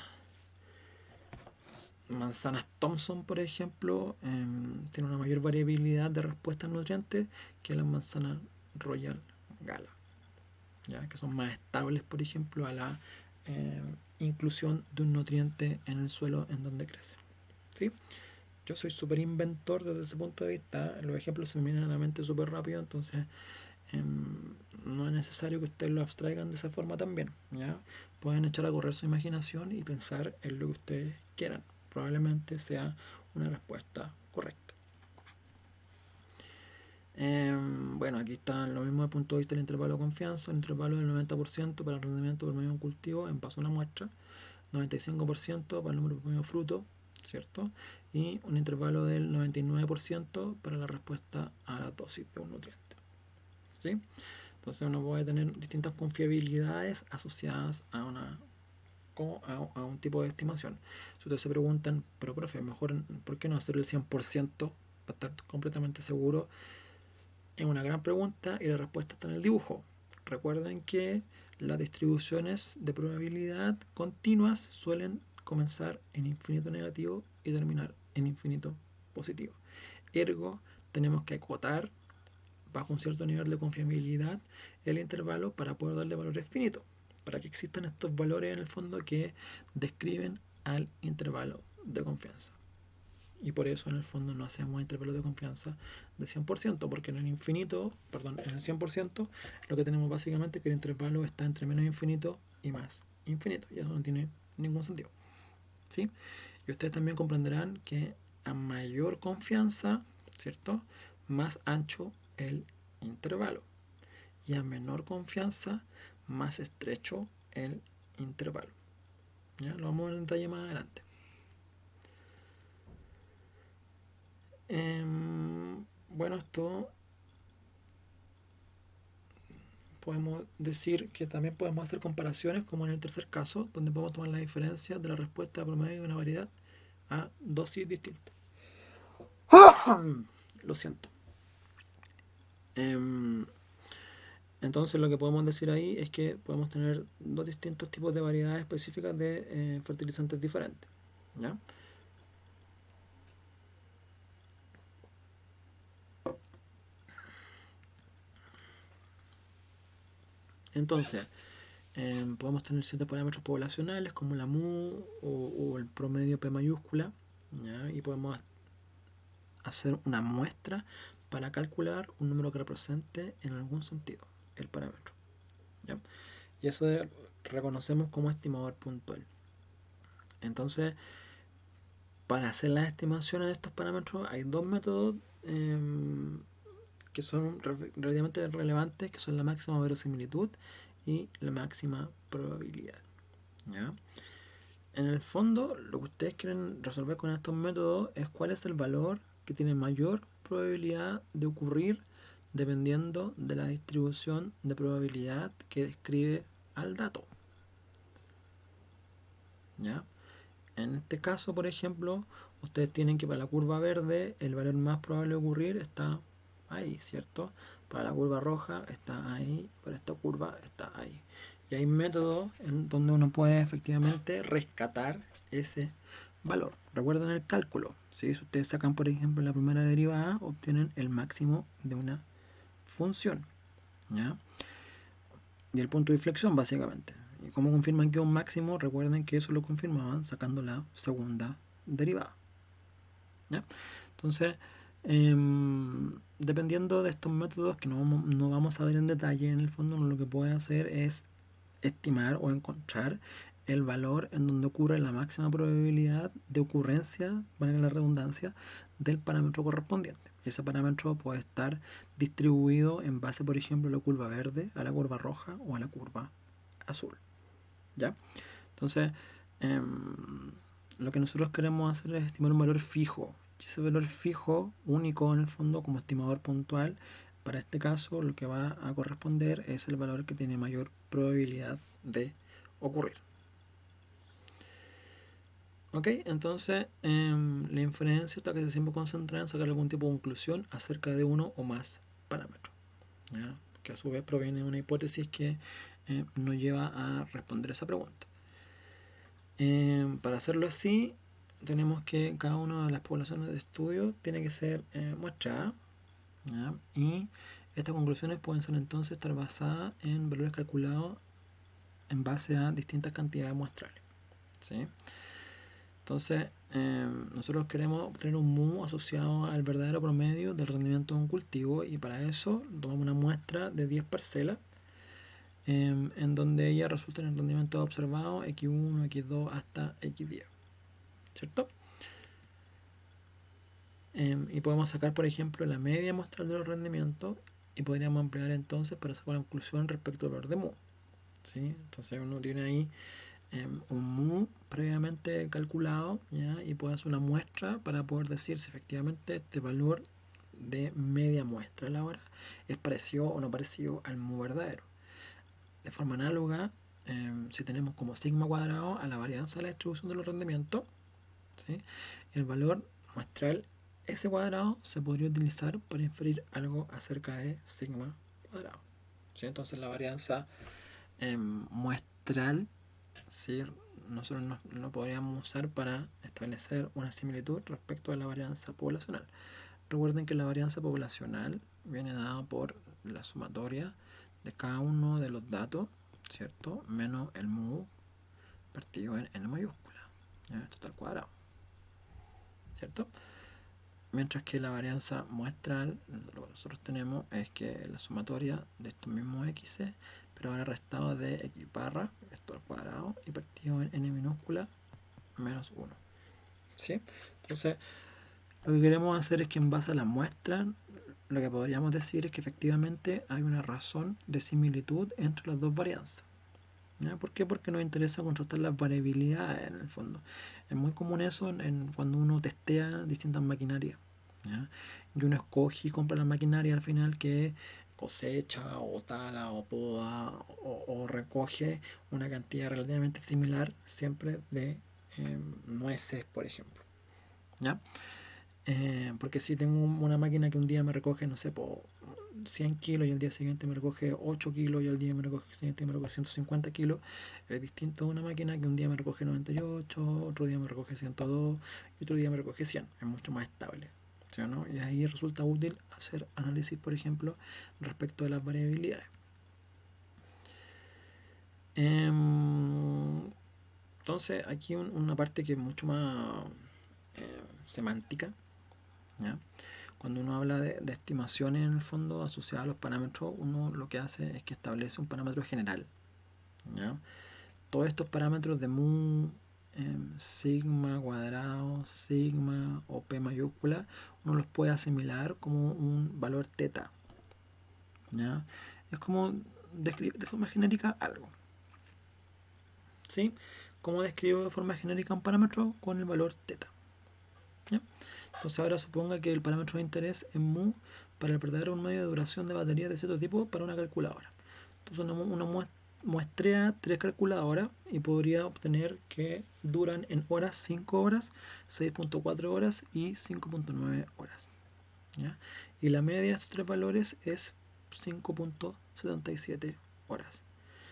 manzanas Thompson, por ejemplo, tiene una mayor variabilidad de respuesta a nutrientes que las manzanas Royal Gala, ¿ya? Que son más estables, por ejemplo, a la inclusión de un nutriente en el suelo en donde crece, ¿sí? Yo soy súper inventor desde ese punto de vista. Los ejemplos se me vienen a la mente súper rápido, entonces no es necesario que ustedes lo abstraigan de esa forma también, ¿ya? Pueden echar a correr su imaginación y pensar en lo que ustedes quieran. Probablemente sea una respuesta correcta. Bueno, aquí está lo mismo desde el punto de vista del intervalo de confianza. El intervalo del 90% para el rendimiento promedio de un cultivo en base a una muestra, 95% para el número promedio de fruto, ¿cierto? Y un intervalo del 99% para la respuesta a la dosis de un nutriente, ¿sí? Entonces uno puede tener distintas confiabilidades asociadas a un tipo de estimación. Si ustedes se preguntan, pero profe, mejor, ¿por qué no hacer el 100% para estar completamente seguro? Es una gran pregunta y la respuesta está en el dibujo. Recuerden que las distribuciones de probabilidad continuas suelen comenzar en infinito negativo y terminar en infinito positivo. Ergo, tenemos que acotar bajo un cierto nivel de confiabilidad el intervalo para poder darle valores finitos, para que existan estos valores en el fondo que describen al intervalo de confianza. y por eso en el fondo no hacemos intervalos de confianza de 100%, porque en el infinito, perdón, en el 100% lo que tenemos básicamente es que el intervalo está entre menos infinito y más infinito, y eso no tiene ningún sentido, ¿sí? Y ustedes también comprenderán que a mayor confianza, ¿cierto?, más ancho el intervalo, y a menor confianza más estrecho el intervalo. ¿Ya? Lo vamos a ver en detalle más adelante. Bueno, esto podemos decir que también podemos hacer comparaciones, como en el tercer caso, donde podemos tomar la diferencia de la respuesta promedio de una variedad a dosis distintas. Lo siento. Entonces lo que podemos decir ahí es que podemos tener dos distintos tipos de variedades específicas de fertilizantes diferentes, ¿ya? Entonces, podemos tener ciertos parámetros poblacionales como la mu o el promedio P mayúscula, ¿ya? Y podemos hacer una muestra para calcular un número que represente en algún sentido el parámetro, ¿ya? Y eso reconocemos como estimador puntual. Entonces, para hacer las estimaciones de estos parámetros hay dos métodos que son relativamente relevantes, que son la máxima verosimilitud y la máxima probabilidad, ¿ya? En el fondo, lo que ustedes quieren resolver con estos métodos es cuál es el valor que tiene mayor probabilidad de ocurrir dependiendo de la distribución de probabilidad que describe al dato, ¿ya? En este caso, por ejemplo, ustedes tienen que para la curva verde el valor más probable de ocurrir está ahí, ¿cierto? Para la curva roja está ahí, para esta curva está ahí. Y hay métodos en donde uno puede efectivamente rescatar ese valor. Recuerden el cálculo, ¿sí? Si ustedes sacan, por ejemplo, la primera derivada, obtienen el máximo de una función, ¿ya? Y el punto de inflexión, básicamente. ¿Y cómo confirman que es un máximo? Recuerden que eso lo confirmaban sacando la segunda derivada, ¿ya? Entonces, dependiendo de estos métodos que no vamos a ver en detalle, en el fondo lo que puede hacer es estimar o encontrar el valor en donde ocurre la máxima probabilidad de ocurrencia, valga la redundancia, del parámetro correspondiente. Ese parámetro puede estar distribuido en base, por ejemplo, a la curva verde, a la curva roja o a la curva azul, ¿ya? Entonces, lo que nosotros queremos hacer es estimar un valor fijo. Y ese valor fijo, único en el fondo, como estimador puntual, para este caso lo que va a corresponder es el valor que tiene mayor probabilidad de ocurrir. Ok, entonces la inferencia está casi siempre concentrada en sacar algún tipo de conclusión acerca de uno o más parámetros, ¿ya? Que a su vez proviene de una hipótesis que nos lleva a responder esa pregunta. Para hacerlo así, tenemos que cada una de las poblaciones de estudio tiene que ser muestrada, ¿ya? Y estas conclusiones pueden ser entonces estar basadas en valores calculados en base a distintas cantidades muestrales, ¿sí? Entonces, nosotros queremos obtener un mu asociado al verdadero promedio del rendimiento de un cultivo, y para eso tomamos una muestra de 10 parcelas en donde ellas resultan en rendimiento observado x1, x2 hasta x10, ¿cierto? Y podemos sacar, por ejemplo, la media muestral de los rendimientos y podríamos ampliar entonces para sacar una conclusión respecto al valor de mu, ¿sí? Entonces uno tiene ahí un mu previamente calculado, ¿ya? Y puede hacer una muestra para poder decir si efectivamente este valor de media muestra a la hora es parecido o no parecido al mu verdadero. De forma análoga, si tenemos como sigma cuadrado a la varianza de la distribución de los rendimientos, ¿sí? El valor muestral S cuadrado se podría utilizar para inferir algo acerca de sigma cuadrado, ¿sí? Entonces la varianza muestral, ¿sí? Nosotros no podríamos usar para establecer una similitud respecto a la varianza poblacional. Recuerden que la varianza poblacional viene dada por la sumatoria de cada uno de los datos, ¿cierto? Menos el mu partido en N mayúscula, ¿ya? Esto está al cuadrado, ¿cierto? Mientras que la varianza muestral, lo que nosotros tenemos es que la sumatoria de estos mismos x, pero ahora restado de x barra, esto al cuadrado, y partido en n minúscula menos 1. ¿Sí? Entonces, lo que queremos hacer es que en base a la muestra, lo que podríamos decir es que efectivamente hay una razón de similitud entre las dos varianzas. ¿Ya? ¿Por qué? Porque nos interesa contrastar las variabilidades en el fondo. Es muy común eso cuando uno testea distintas maquinarias. ¿Ya? Y uno escoge y compra la maquinaria al final que cosecha o tala o poda o recoge una cantidad relativamente similar siempre de nueces, por ejemplo. ¿Ya? Porque si tengo una máquina que un día me recoge, no sé, por 100 kilos y al día siguiente me recoge 8 kilos y al día siguiente me recoge 150 kilos, es distinto a una máquina que un día me recoge 98, otro día me recoge 102 y otro día me recoge 100. Es mucho más estable. ¿Sí o no? Y ahí resulta útil hacer análisis, por ejemplo, respecto de las variabilidades. Entonces, aquí una parte que es mucho más semántica. ¿Ya? Cuando uno habla de estimaciones en el fondo asociadas a los parámetros, uno lo que hace es que establece un parámetro general. ¿Ya? Todos estos parámetros de mu, sigma cuadrado, sigma o p mayúscula, uno los puede asimilar como un valor teta. ¿Ya? Es como describir de forma genérica algo. ¿Sí? ¿Cómo describo de forma genérica un parámetro? Con el valor teta. ¿Ya? Entonces ahora suponga que el parámetro de interés es mu para el un medio de duración de batería de cierto tipo para una calculadora. Entonces uno muestrea 3 calculadoras y podría obtener que duran en horas 5 horas, 6.4 horas y 5.9 horas. ¿Ya? Y la media de estos tres valores es 5.77 horas.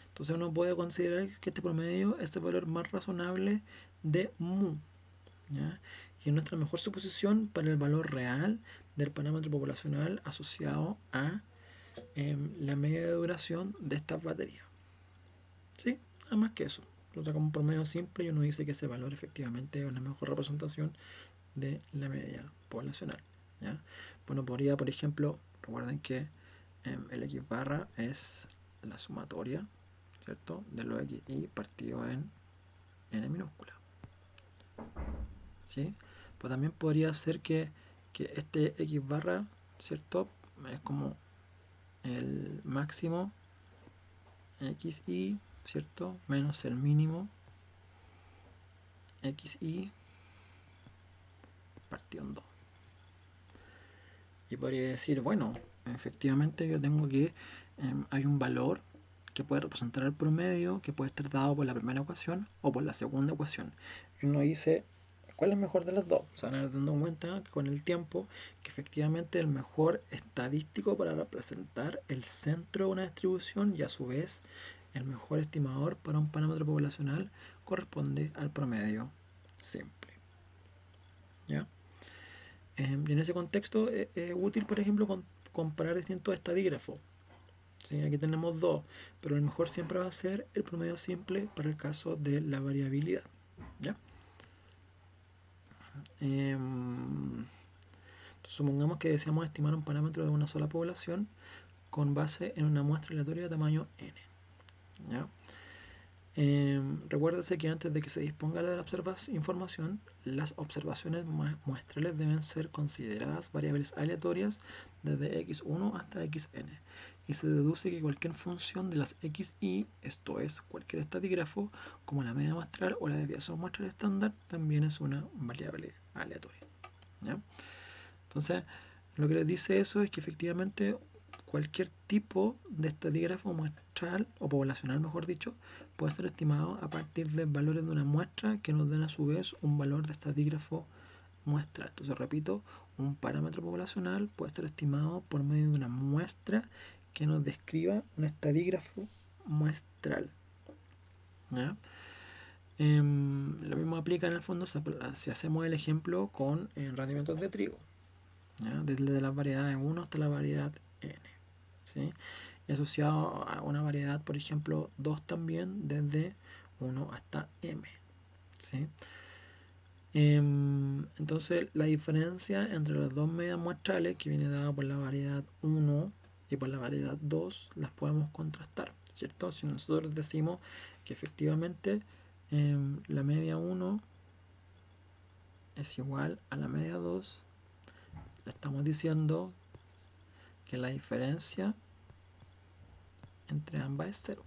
Entonces uno puede considerar que este promedio es el valor más razonable de mu. ¿Ya? Y es nuestra mejor suposición para el valor real del parámetro poblacional asociado a la media de duración de estas baterías. ¿Sí? Nada más que eso. Lo sacamos por medio simple y uno dice que ese valor efectivamente es una mejor representación de la media poblacional. ¿Ya? Bueno, podría, por ejemplo, recuerden que el x barra es la sumatoria, ¿cierto?, de los xi partido en n minúscula. ¿Sí? Pues también podría ser que este x barra, ¿cierto?, es como el máximo xi, ¿cierto?, menos el mínimo xi partido en 2. Y podría decir, bueno, efectivamente yo tengo que hay un valor que puede representar el promedio, que puede estar dado por la primera ecuación o por la segunda ecuación. Y uno dice, ¿cuál es mejor de las dos? Se van a ir dando cuenta que con el tiempo que efectivamente el mejor estadístico para representar el centro de una distribución y a su vez el mejor estimador para un parámetro poblacional corresponde al promedio simple. ¿Ya? Y en ese contexto es útil, por ejemplo, comparar distintos estadígrafos. ¿Sí? Aquí tenemos dos, pero el mejor siempre va a ser el promedio simple para el caso de la variabilidad. ¿Ya? Supongamos que deseamos estimar un parámetro de una sola población con base en una muestra aleatoria de tamaño n. ¿Ya? Recuérdese que antes de que se disponga de la información, las observaciones muestrales deben ser consideradas variables aleatorias desde x1 hasta xn, y se deduce que cualquier función de las xi, esto es, cualquier estadígrafo, como la media muestral o la desviación muestral estándar, también es una variable aleatoria. ¿Ya? Entonces, lo que les dice eso es que efectivamente cualquier tipo de estadígrafo muestral o poblacional, mejor dicho, puede ser estimado a partir de valores de una muestra que nos den a su vez un valor de estadígrafo muestral. Entonces, repito, un parámetro poblacional puede ser estimado por medio de una muestra que nos describa un estadígrafo muestral. ¿Ya? Lo mismo aplica en el fondo si hacemos el ejemplo con rendimientos de trigo. ¿Ya? Desde la variedad 1 hasta la variedad n. ¿Sí? Y asociado a una variedad, por ejemplo, 2 también, desde 1 hasta m. ¿Sí? Entonces la diferencia entre las dos medias muestrales, que viene dada por la variedad 1 y por la variedad 2, las podemos contrastar, ¿cierto? Si nosotros decimos que efectivamente la media 1 es igual a la media 2, le estamos diciendo que la diferencia entre ambas es 0,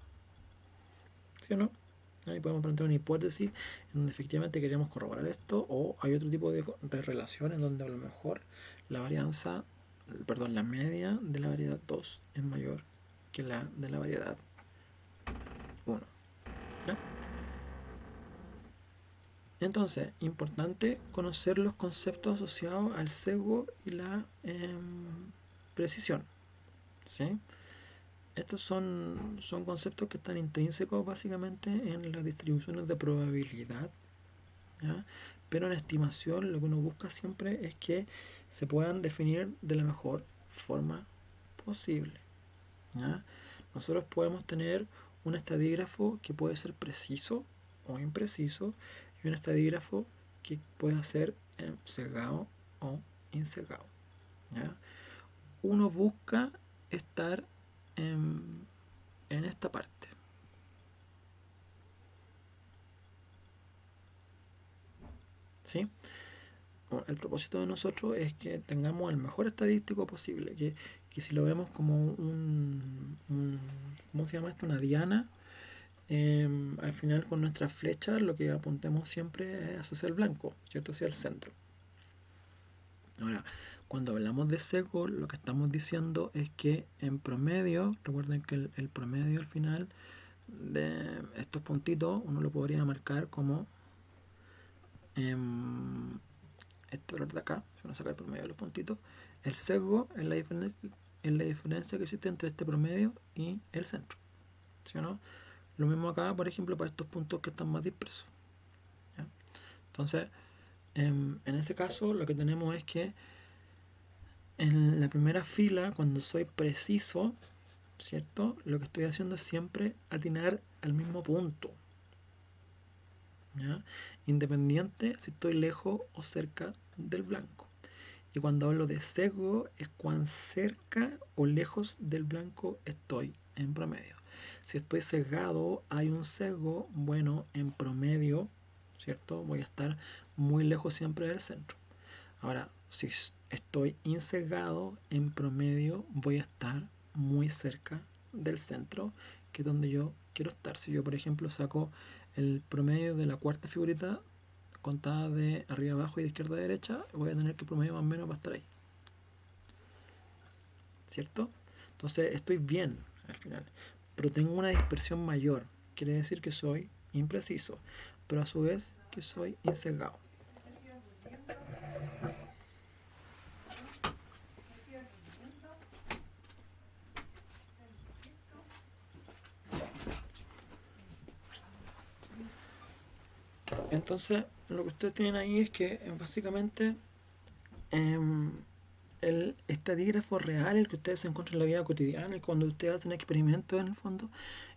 ¿sí o no? Ahí podemos plantear una hipótesis en donde efectivamente queremos corroborar esto, o hay otro tipo de relación en donde a lo mejor la varianza, perdón, la media de la variedad 2 es mayor que la de la variedad 1. ¿Ya? Entonces, importante conocer los conceptos asociados al sesgo y la precisión, ¿sí? Estos son conceptos que están intrínsecos básicamente en las distribuciones de probabilidad, ¿ya? Pero en estimación lo que uno busca siempre es que se puedan definir de la mejor forma posible, ¿ya? Nosotros podemos tener un estadígrafo que puede ser preciso o impreciso, y un estadígrafo que puede ser sesgado o insesgado, ¿ya? Uno busca estar en esta parte, ¿sí? El propósito de nosotros es que tengamos el mejor estadístico posible, que si lo vemos como ¿cómo se llama esto? Una diana, al final con nuestras flechas lo que apuntemos siempre es hacia el blanco, ¿cierto? Hacia el centro. Ahora, cuando hablamos de sesgo, lo que estamos diciendo es que en promedio, recuerden que el promedio al final de estos puntitos uno lo podría marcar como este valor de acá, si uno saca el promedio de los puntitos. El sesgo es la diferencia que existe entre este promedio y el centro, ¿sí o no? Lo mismo acá, por ejemplo, para estos puntos que están más dispersos, ¿ya? Entonces, en ese caso lo que tenemos es que en la primera fila, cuando soy preciso, ¿cierto? Lo que estoy haciendo es siempre atinar al mismo punto, ¿ya? Independiente si estoy lejos o cerca del blanco. Y cuando hablo de sesgo es cuán cerca o lejos del blanco estoy en promedio. Si estoy sesgado, hay un sesgo, bueno, en promedio, ¿cierto? Voy a estar muy lejos siempre del centro. Ahora, si estoy insesgado, en promedio voy a estar muy cerca del centro, que es donde yo quiero estar. Si yo, por ejemplo, saco el promedio de la cuarta figurita contada de arriba abajo y de izquierda a derecha, voy a tener que promedio más o menos va a estar ahí, ¿cierto? Entonces estoy bien al final, pero tengo una dispersión mayor, quiere decir que soy impreciso, pero a su vez que soy insesgado. Entonces, lo que ustedes tienen ahí es que básicamente el estadígrafo real, el que ustedes se encuentran en la vida cotidiana, y cuando ustedes hacen experimentos en el fondo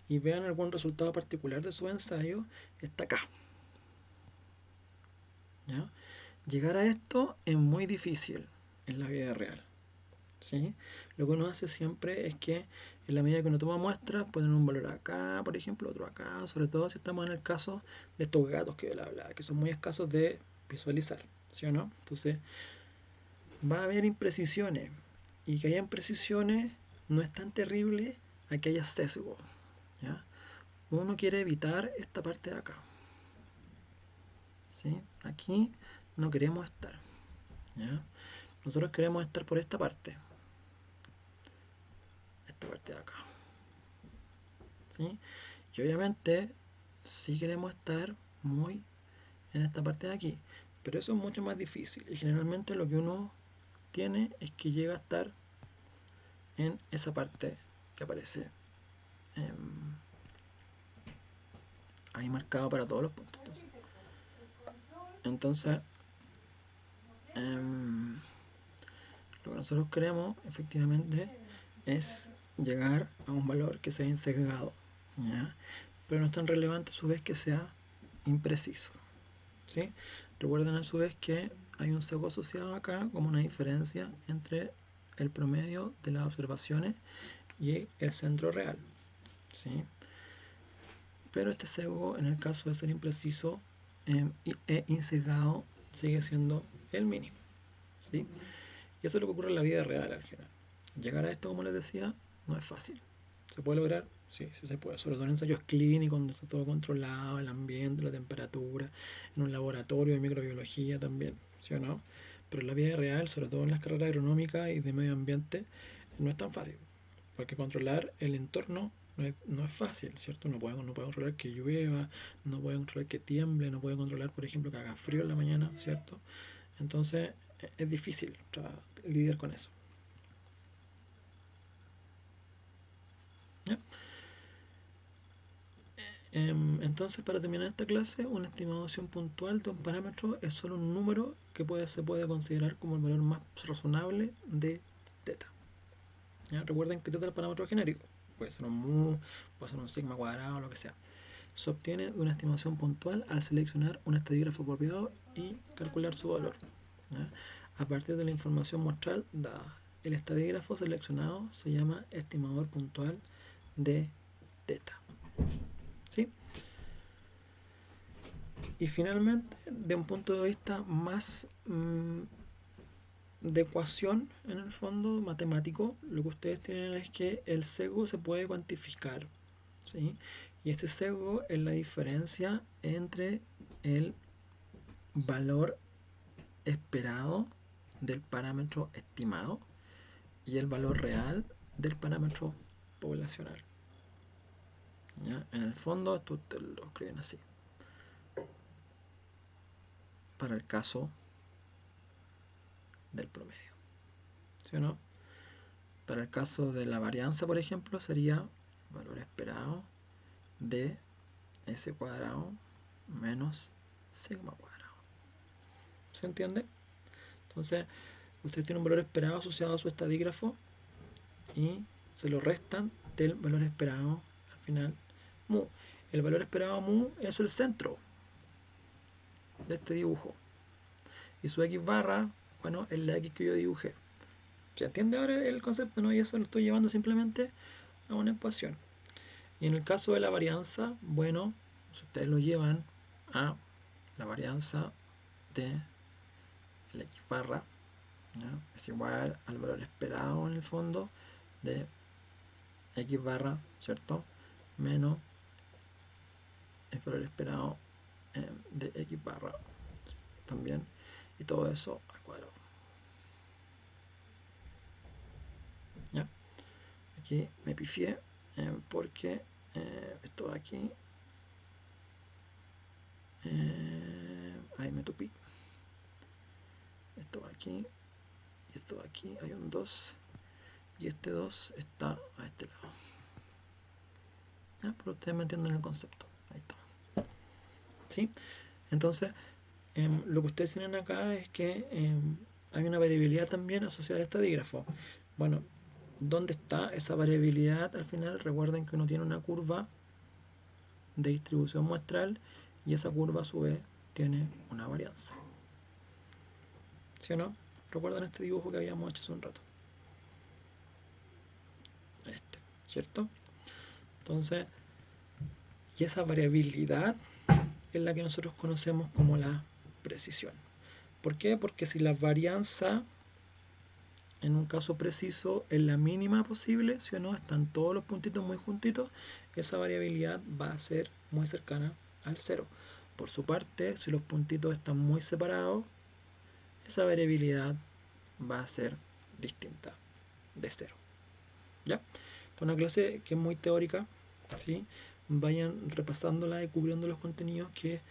y vean algún resultado particular de su ensayo, está acá, ¿ya? Llegar a esto es muy difícil en la vida real, ¿sí? Lo que uno hace siempre es que en la medida que uno toma muestras, ponen un valor acá, por ejemplo, otro acá, sobre todo si estamos en el caso de estos gatos que yo les hablaba, que son muy escasos de visualizar, ¿sí o no? Entonces, va a haber imprecisiones, y que haya imprecisiones no es tan terrible a que haya sesgo, ¿ya? Uno quiere evitar esta parte de acá, ¿sí? Aquí no queremos estar, ¿ya? Nosotros queremos estar por esta parte de acá, ¿sí? Y obviamente sí queremos estar muy en esta parte de aquí, pero eso es mucho más difícil, y generalmente lo que uno tiene es que llega a estar en esa parte que aparece ahí marcado para todos los puntos. Entonces lo que nosotros queremos efectivamente es llegar a un valor que sea insesgado, ¿ya? Pero no es tan relevante a su vez que sea impreciso, ¿sí? Recuerden a su vez que hay un sesgo asociado acá como una diferencia entre el promedio de las observaciones y el centro real, ¿sí? Pero este sesgo, en el caso de ser impreciso e insesgado, sigue siendo el mínimo, ¿sí? Y eso es lo que ocurre en la vida real al final. Llegar a esto, como les decía, no es fácil. ¿Se puede lograr? Sí, sí se puede. Sobre todo en ensayos clínicos, donde está todo controlado, el ambiente, la temperatura, en un laboratorio de microbiología también, ¿sí o no? Pero en la vida real, sobre todo en las carreras agronómicas y de medio ambiente, no es tan fácil. Porque controlar el entorno no es fácil, ¿cierto? No puede controlar que llueva, no puede controlar que tiemble, no puede controlar, por ejemplo, que haga frío en la mañana, ¿cierto? Entonces es difícil lidiar con eso. ¿Ya? Entonces, para terminar esta clase, una estimación puntual de un parámetro es solo un número que se puede considerar como el valor más razonable de teta. ¿Ya? Recuerden que teta es el parámetro genérico. Puede ser un mu, puede ser un sigma cuadrado, lo que sea. Se obtiene de una estimación puntual al seleccionar un estadígrafo apropiado y calcular su valor. ¿Ya? A partir de la información muestral dada, el estadígrafo seleccionado se llama estimador puntual de teta. ¿Sí? Y finalmente, de un punto de vista más de ecuación, en el fondo, matemático, lo que ustedes tienen es que el sesgo se puede cuantificar, ¿sí? Y ese sesgo es la diferencia entre el valor esperado del parámetro estimado y el valor real del parámetro poblacional. ¿Ya? En el fondo, esto ustedes lo escriben así. Para el caso del promedio, ¿sí o no? Para el caso de la varianza, por ejemplo, sería valor esperado de S cuadrado menos sigma cuadrado. ¿Se entiende? Entonces, ustedes tienen un valor esperado asociado a su estadígrafo y se lo restan del valor esperado al final mu. El valor esperado mu es el centro de este dibujo y su x barra, bueno, es la x que yo dibujé. ¿Se entiende ahora el concepto? ¿No? Y eso lo estoy llevando simplemente a una ecuación. Y en el caso de la varianza, bueno, si ustedes lo llevan a la varianza de la x barra, ¿ya? Es igual al valor esperado en el fondo de x barra, ¿cierto? Menos el valor esperado de x barra también, y todo eso al cuadrado. ¿Ya? Aquí me pifié porque esto de aquí ahí me tupí. Esto de aquí y esto de aquí hay un 2 y este 2 está a este lado. ¿Ya? Pero ustedes me entienden el concepto. Ahí está. ¿Sí? Entonces, lo que ustedes tienen acá es que hay una variabilidad también asociada al estadígrafo. Bueno, ¿dónde está esa variabilidad al final? Recuerden que uno tiene una curva de distribución muestral y esa curva a su vez tiene una varianza. ¿Sí o no? ¿Recuerdan este dibujo que habíamos hecho hace un rato? Este, ¿cierto? Entonces, y esa variabilidad es la que nosotros conocemos como la precisión. ¿Por qué? Porque si la varianza en un caso preciso es la mínima posible, ¿sí o no? Están todos los puntitos muy juntitos, esa variabilidad va a ser muy cercana al cero. Por su parte, si los puntitos están muy separados, esa variabilidad va a ser distinta de cero. ¿Ya? Esta es una clase que es muy teórica, ¿sí? Vayan repasándola y cubriendo los contenidos que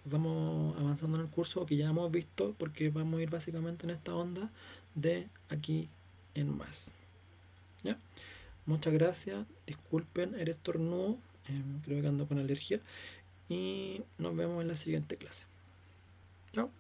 vamos avanzando en el curso, que ya hemos visto, porque vamos a ir básicamente en esta onda de aquí en más. ¿Ya? Muchas gracias, disculpen el estornudo, creo que ando con alergia, y nos vemos en la siguiente clase. Chao.